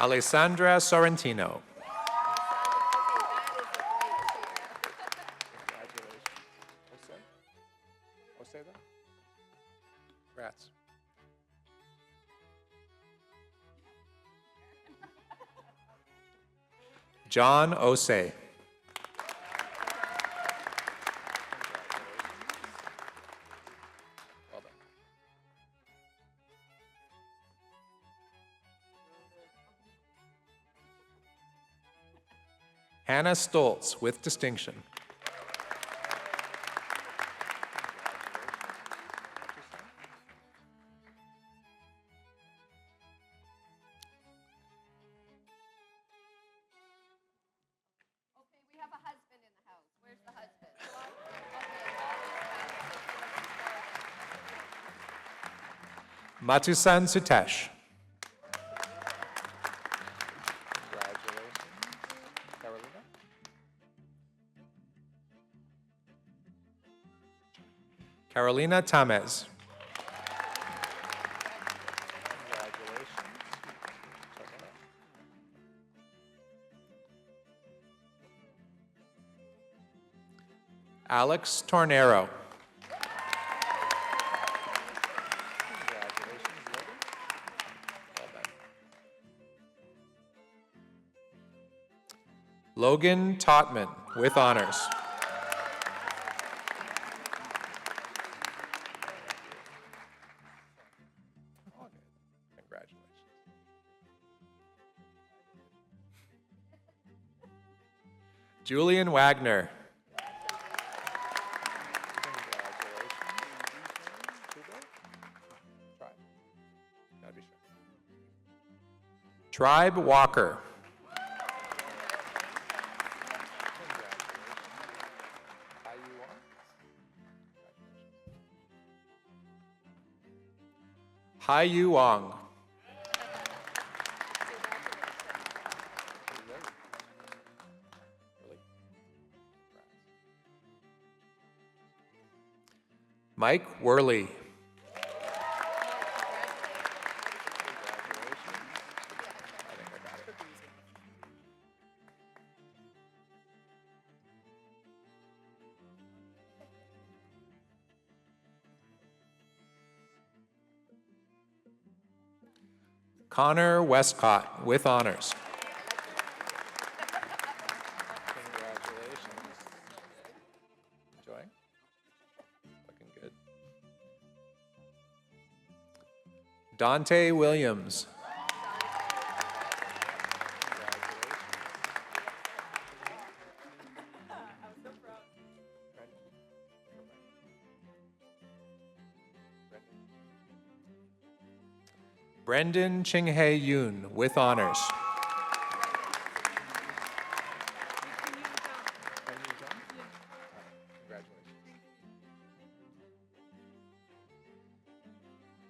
Alessandra. Alessandra Sorrentino. Congrats. John Osei. Well done. Hannah Stoltz with distinction. We have a husband in the house. Where's the husband? Matusan Sutesh. Carolina Tamez. Alex Tornero. Logan Totman with honors. Congratulations. Julian Wagner. Tribe Walker. Hai Yu Wong. Mike Worley. Connor Westcott with honors. Congratulations. Enjoying? Looking good. Dante Williams. Brendan Chinghae Yoon with honors.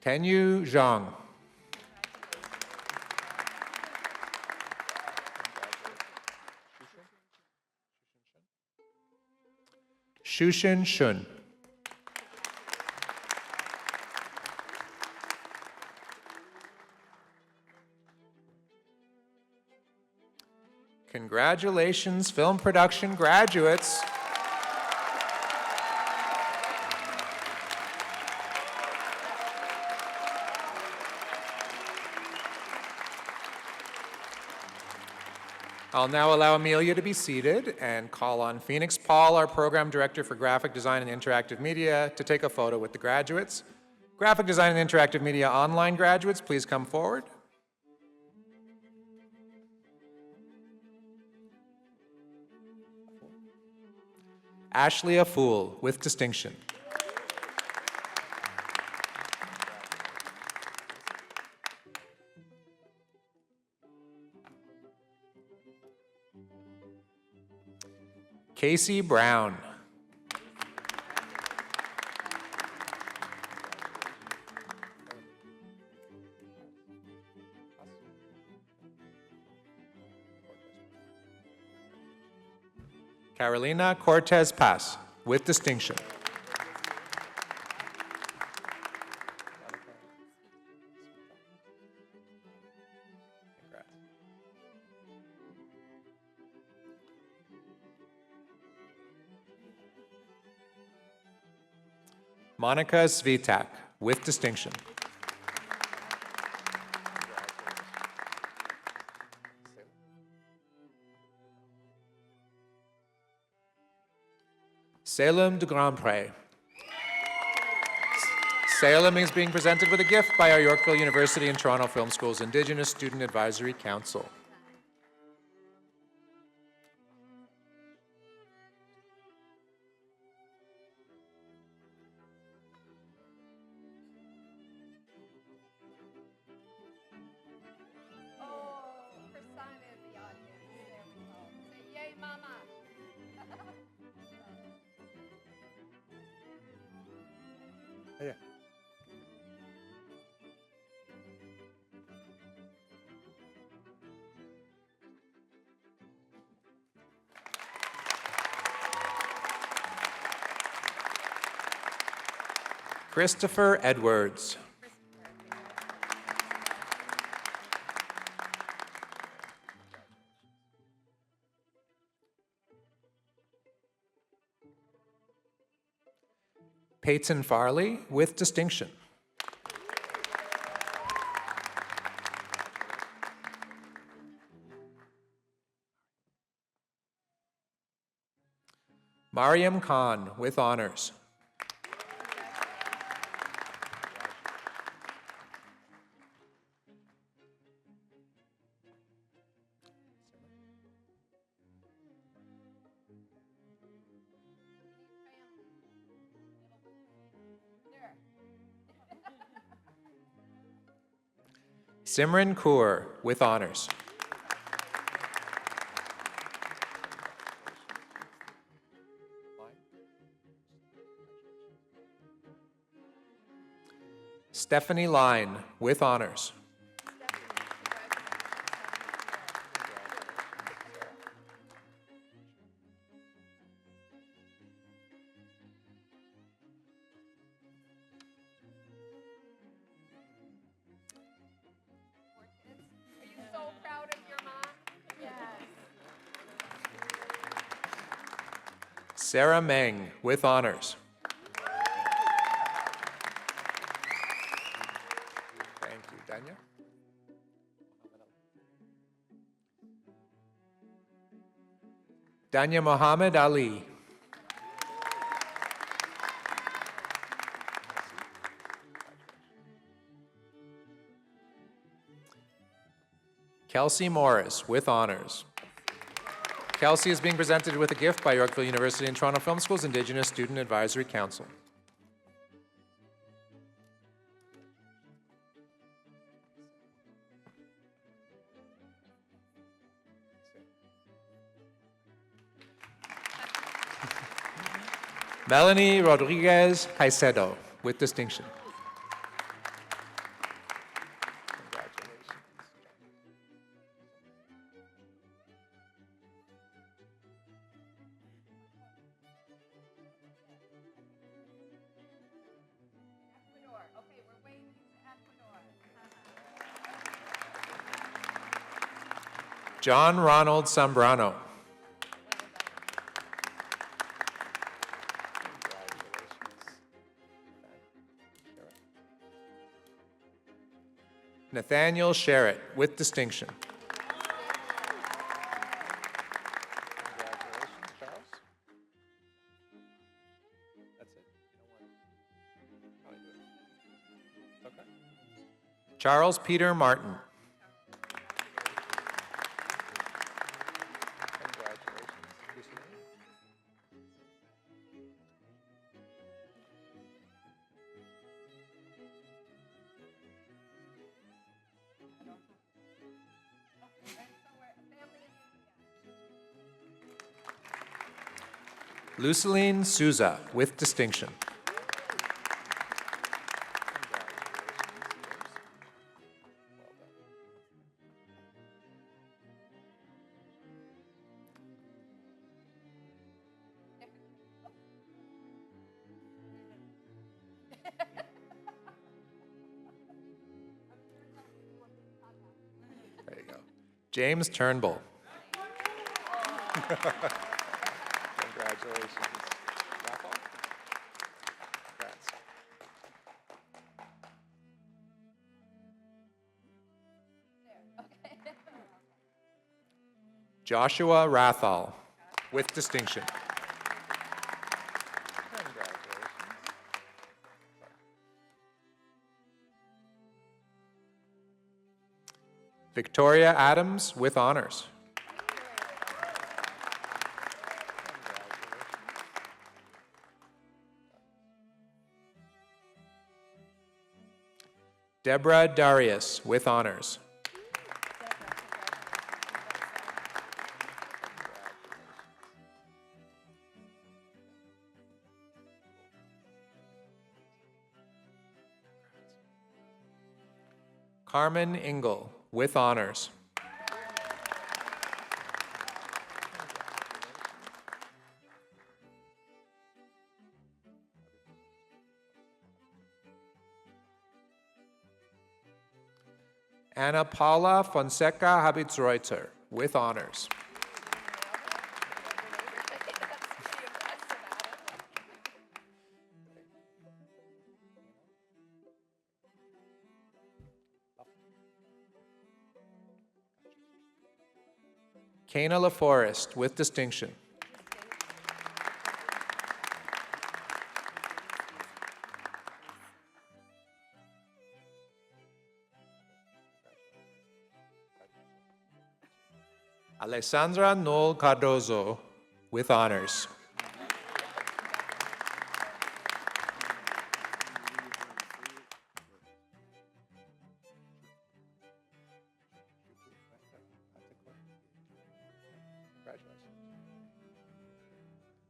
Tenyu Zhang. Shushin Shun. Congratulations, film production graduates. I'll now allow Amelia to be seated and call on Phoenix Paul, our Program Director for Graphic Design and Interactive Media, to take a photo with the graduates. Graphic Design and Interactive Media online graduates, please come forward. Ashley Afool, with distinction. Casey Brown. Carolina Cortez Paz, with distinction. Monica Svitak, with distinction. Salem de Grandpré. Salem is being presented with a gift by our Yorkville University and Toronto Film School's Indigenous Student Advisory Council. Yeah. Christopher Edwards. Peyton Farley, with distinction. Mariam Khan, with honors. Simran Kaur, with honors. Stephanie Line, with honors. Sarah Meng, with honors. Thank you, Danya. Danya Mohammed Ali. Kelsey Morris, with honors. Kelsey is being presented with a gift by Yorkville University and Toronto Film School's Indigenous Student Advisory Council. Melanie Rodriguez Caicedo, with distinction. John Ronald Sambrano. Nathaniel Sherritt, with distinction. Charles Peter Martin. Luceline Souza, with distinction. There you go. James Turnbull. Congratulations. Raffle? Congrats. Joshua Rathal, with distinction. Victoria Adams, with honors. Deborah Darius, with honors. Carmen Engel, with honors. Anna Paula Fonseca Habitzreuter, with honors. Kana LaForest, with distinction. Alessandra Noel Cardozo, with honors.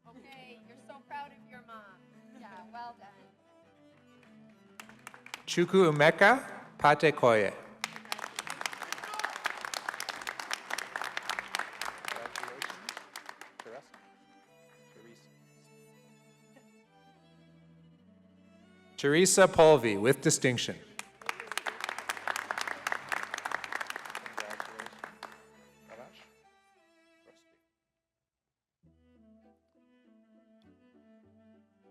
Okay, you're so proud of your mom. Yeah, well done. Chukwuemeka Patekoye. Teresa Polvi, with distinction.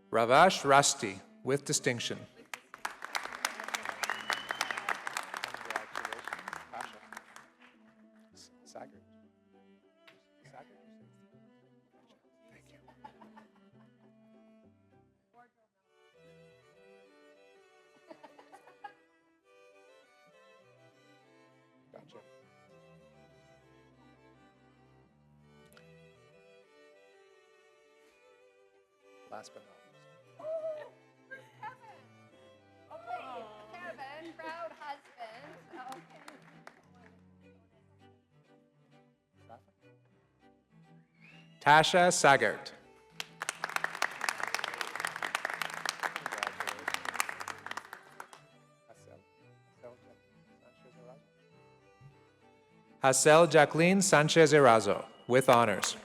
Ravash Rusty, with distinction. Last but not least. Okay, Kevin, proud husband. Okay. Tasha Sagert. Hassel Jacqueline Sanchez Erazo, with honors.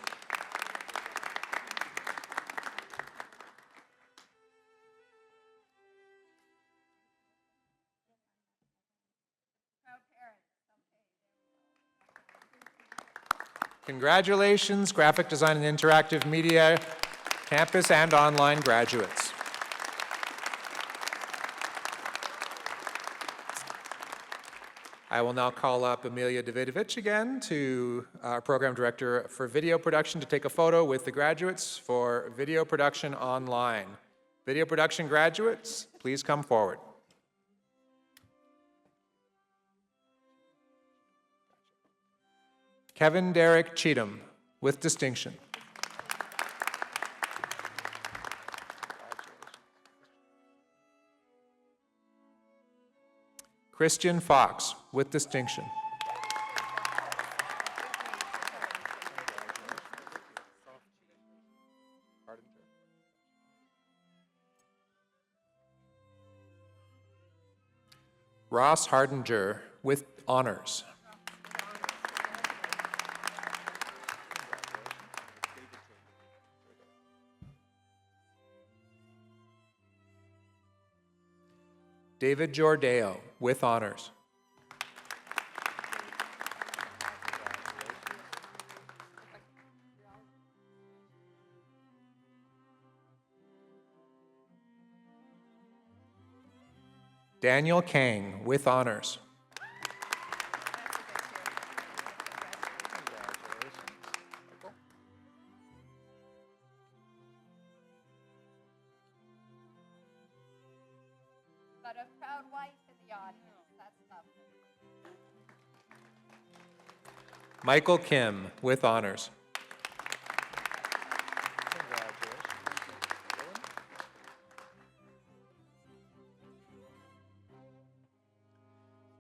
Congratulations, graphic design and interactive media, campus and online graduates. I will now call up Amelia Davidovich again, to our program director for video production, to take a photo with the graduates for video production online. Video production graduates, please come forward. Kevin Derek Cheatham, with distinction. Christian Fox, with distinction. Ross Hardinger, with honors. David Jordeo, with honors. Daniel Kang, with honors. Got a proud wife in the audience. That's lovely. Michael Kim, with honors.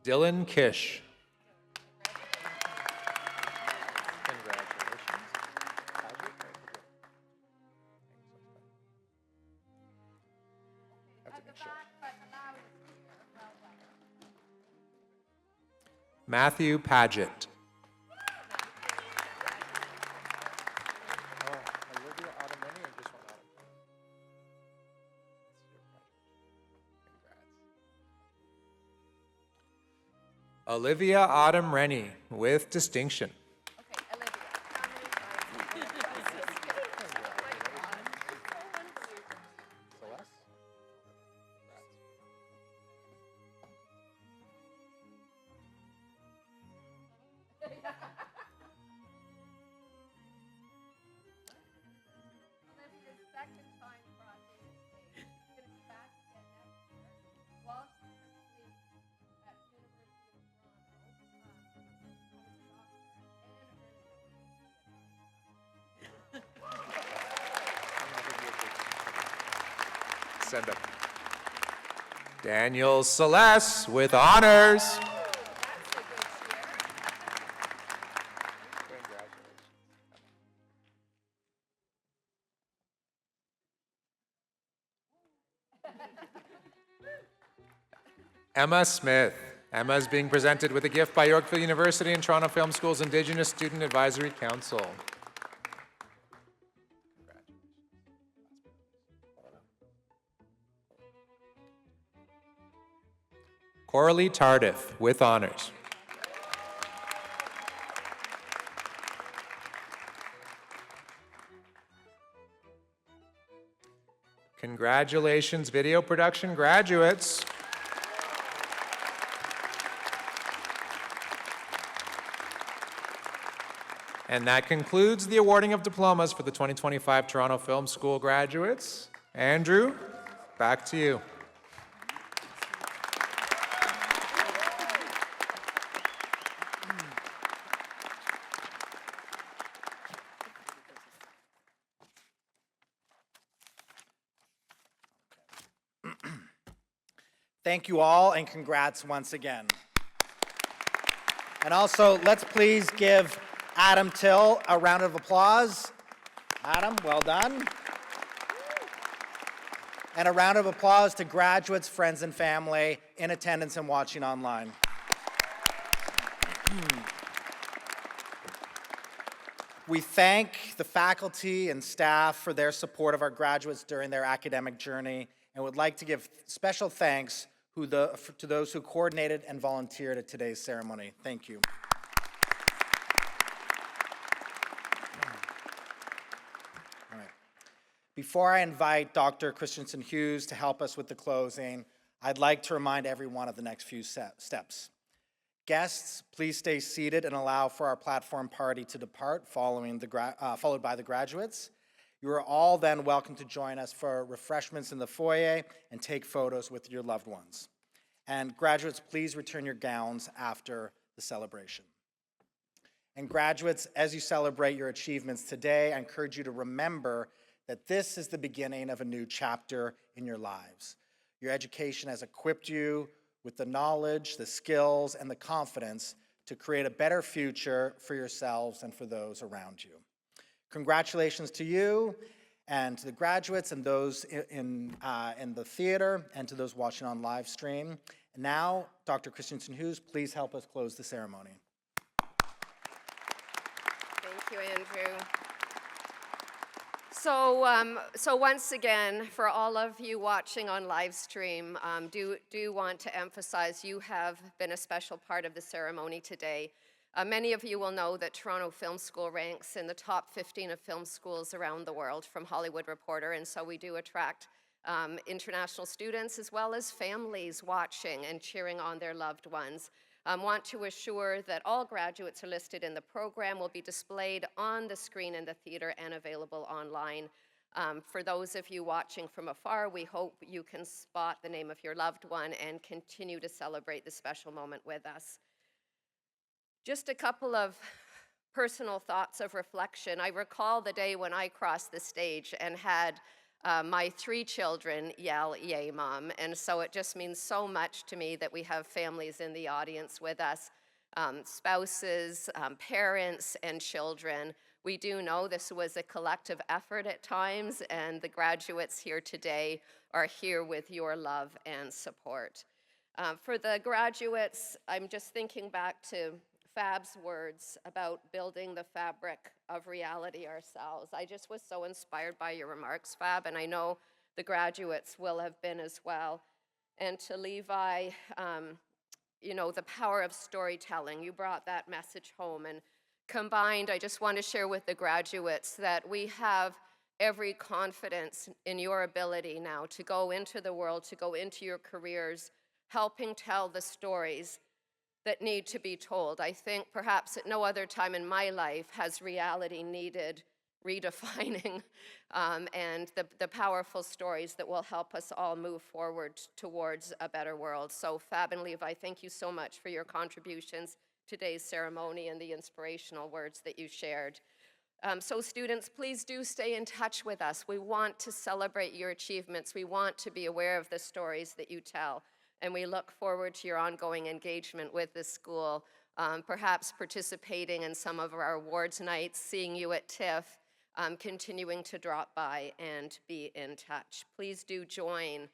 Dylan Kish. Matthew Paget. Olivia Autumn Rennie or just one Autumn? Olivia Autumn Rennie, with distinction. Olivia's second time crossing the stage. She's going to be back again next year. While she's currently at University of Toronto, Send up. Daniel Celeste, with honors. Emma Smith. Emma is being presented with a gift by Yorkville University and Toronto Film School's Indigenous Student Advisory Council. Coralie Tardif, with honors. Congratulations, video production graduates. And that concludes the awarding of diplomas for the 2025 Toronto Film School graduates. Andrew, back to you. Thank you all, and congrats once again. And also, let's please give Adam Till a round of applause. Adam, well done. And a round of applause to graduates, friends, and family in attendance and watching online. We thank the faculty and staff for their support of our graduates during their academic journey, and would like to give special thanks to those who coordinated and volunteered at today's ceremony. Thank you. All right. Before I invite Dr. Christensen Hughes to help us with the closing, I'd like to remind everyone of the next few steps. Guests, please stay seated and allow for our platform party to depart, followed by the graduates. You are all then welcome to join us for refreshments in the foyer and take photos with your loved ones. And graduates, please return your gowns after the celebration. And graduates, as you celebrate your achievements today, I encourage you to remember that this is the beginning of a new chapter in your lives. Your education has equipped you with the knowledge, the skills, and the confidence to create a better future for yourselves and for those around you. Congratulations to you and to the graduates and those in the theater and to those watching on live stream. And now, Dr. Christensen-Hughes, please help us close the ceremony. Thank you, Andrew. So once again, for all of you watching on live stream, do want to emphasize you have been a special part of the ceremony today. Many of you will know that Toronto Film School ranks in the top 15 of film schools around the world from Hollywood Reporter, and so we do attract international students as well as families watching and cheering on their loved ones. Want to assure that all graduates are listed in the program will be displayed on the screen in the theater and available online. For those of you watching from afar, we hope you can spot the name of your loved one and continue to celebrate this special moment with us. Just a couple of personal thoughts of reflection. I recall the day when I crossed the stage and had my 3 children yell, "Yay, Mom." And so it just means so much to me that we have families in the audience with us, spouses, parents, and children. We do know this was a collective effort at times, and the graduates here today are here with your love and support. For the graduates, I'm just thinking back to Fab's words about building the fabric of reality ourselves. I just was so inspired by your remarks, Fab, and I know the graduates will have been as well. And to Levi, you know, the power of storytelling, you brought that message home. And combined, I just want to share with the graduates that we have every confidence in your ability now to go into the world, to go into your careers, helping tell the stories that need to be told. I think perhaps at no other time in my life has reality needed redefining and the powerful stories that will help us all move forward towards a better world. So Fab and Levi, thank you so much for your contributions to today's ceremony and the inspirational words that you shared. So students, please do stay in touch with us. We want to celebrate your achievements. We want to be aware of the stories that you tell. And we look forward to your ongoing engagement with the school, perhaps participating in some of our awards nights, seeing you at TIFF, continuing to drop by and be in touch. Please do join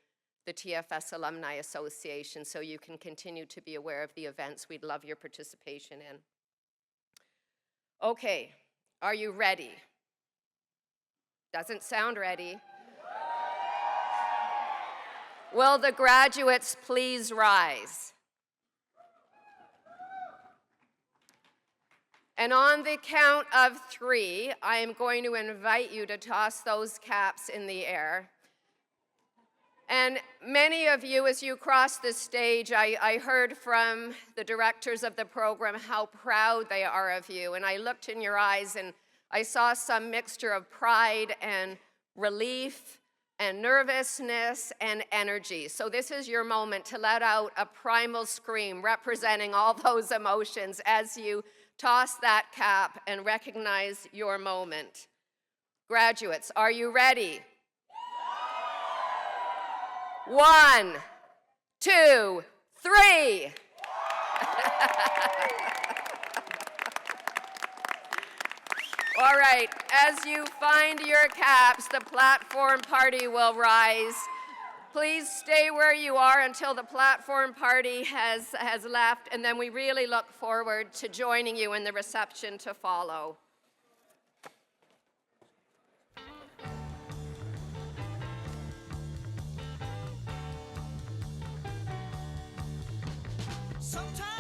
the TFS Alumni Association so you can continue to be aware of the events we'd love your participation in. Okay, are you ready? Doesn't sound ready. Will the graduates please rise? And on the count of 3, I am going to invite you to toss those caps in the air. And many of you, as you cross the stage, I heard from the directors of the program how proud they are of you. And I looked in your eyes and I saw some mixture of pride and relief and nervousness and energy. So this is your moment to let out a primal scream representing all those emotions as you toss that cap and recognize your moment. Graduates, are you ready? 1, 2, 3. All right, as you find your caps, the platform party will rise. Please stay where you are until the platform party has left, and then we really look forward to joining you in the reception to follow. Sometimes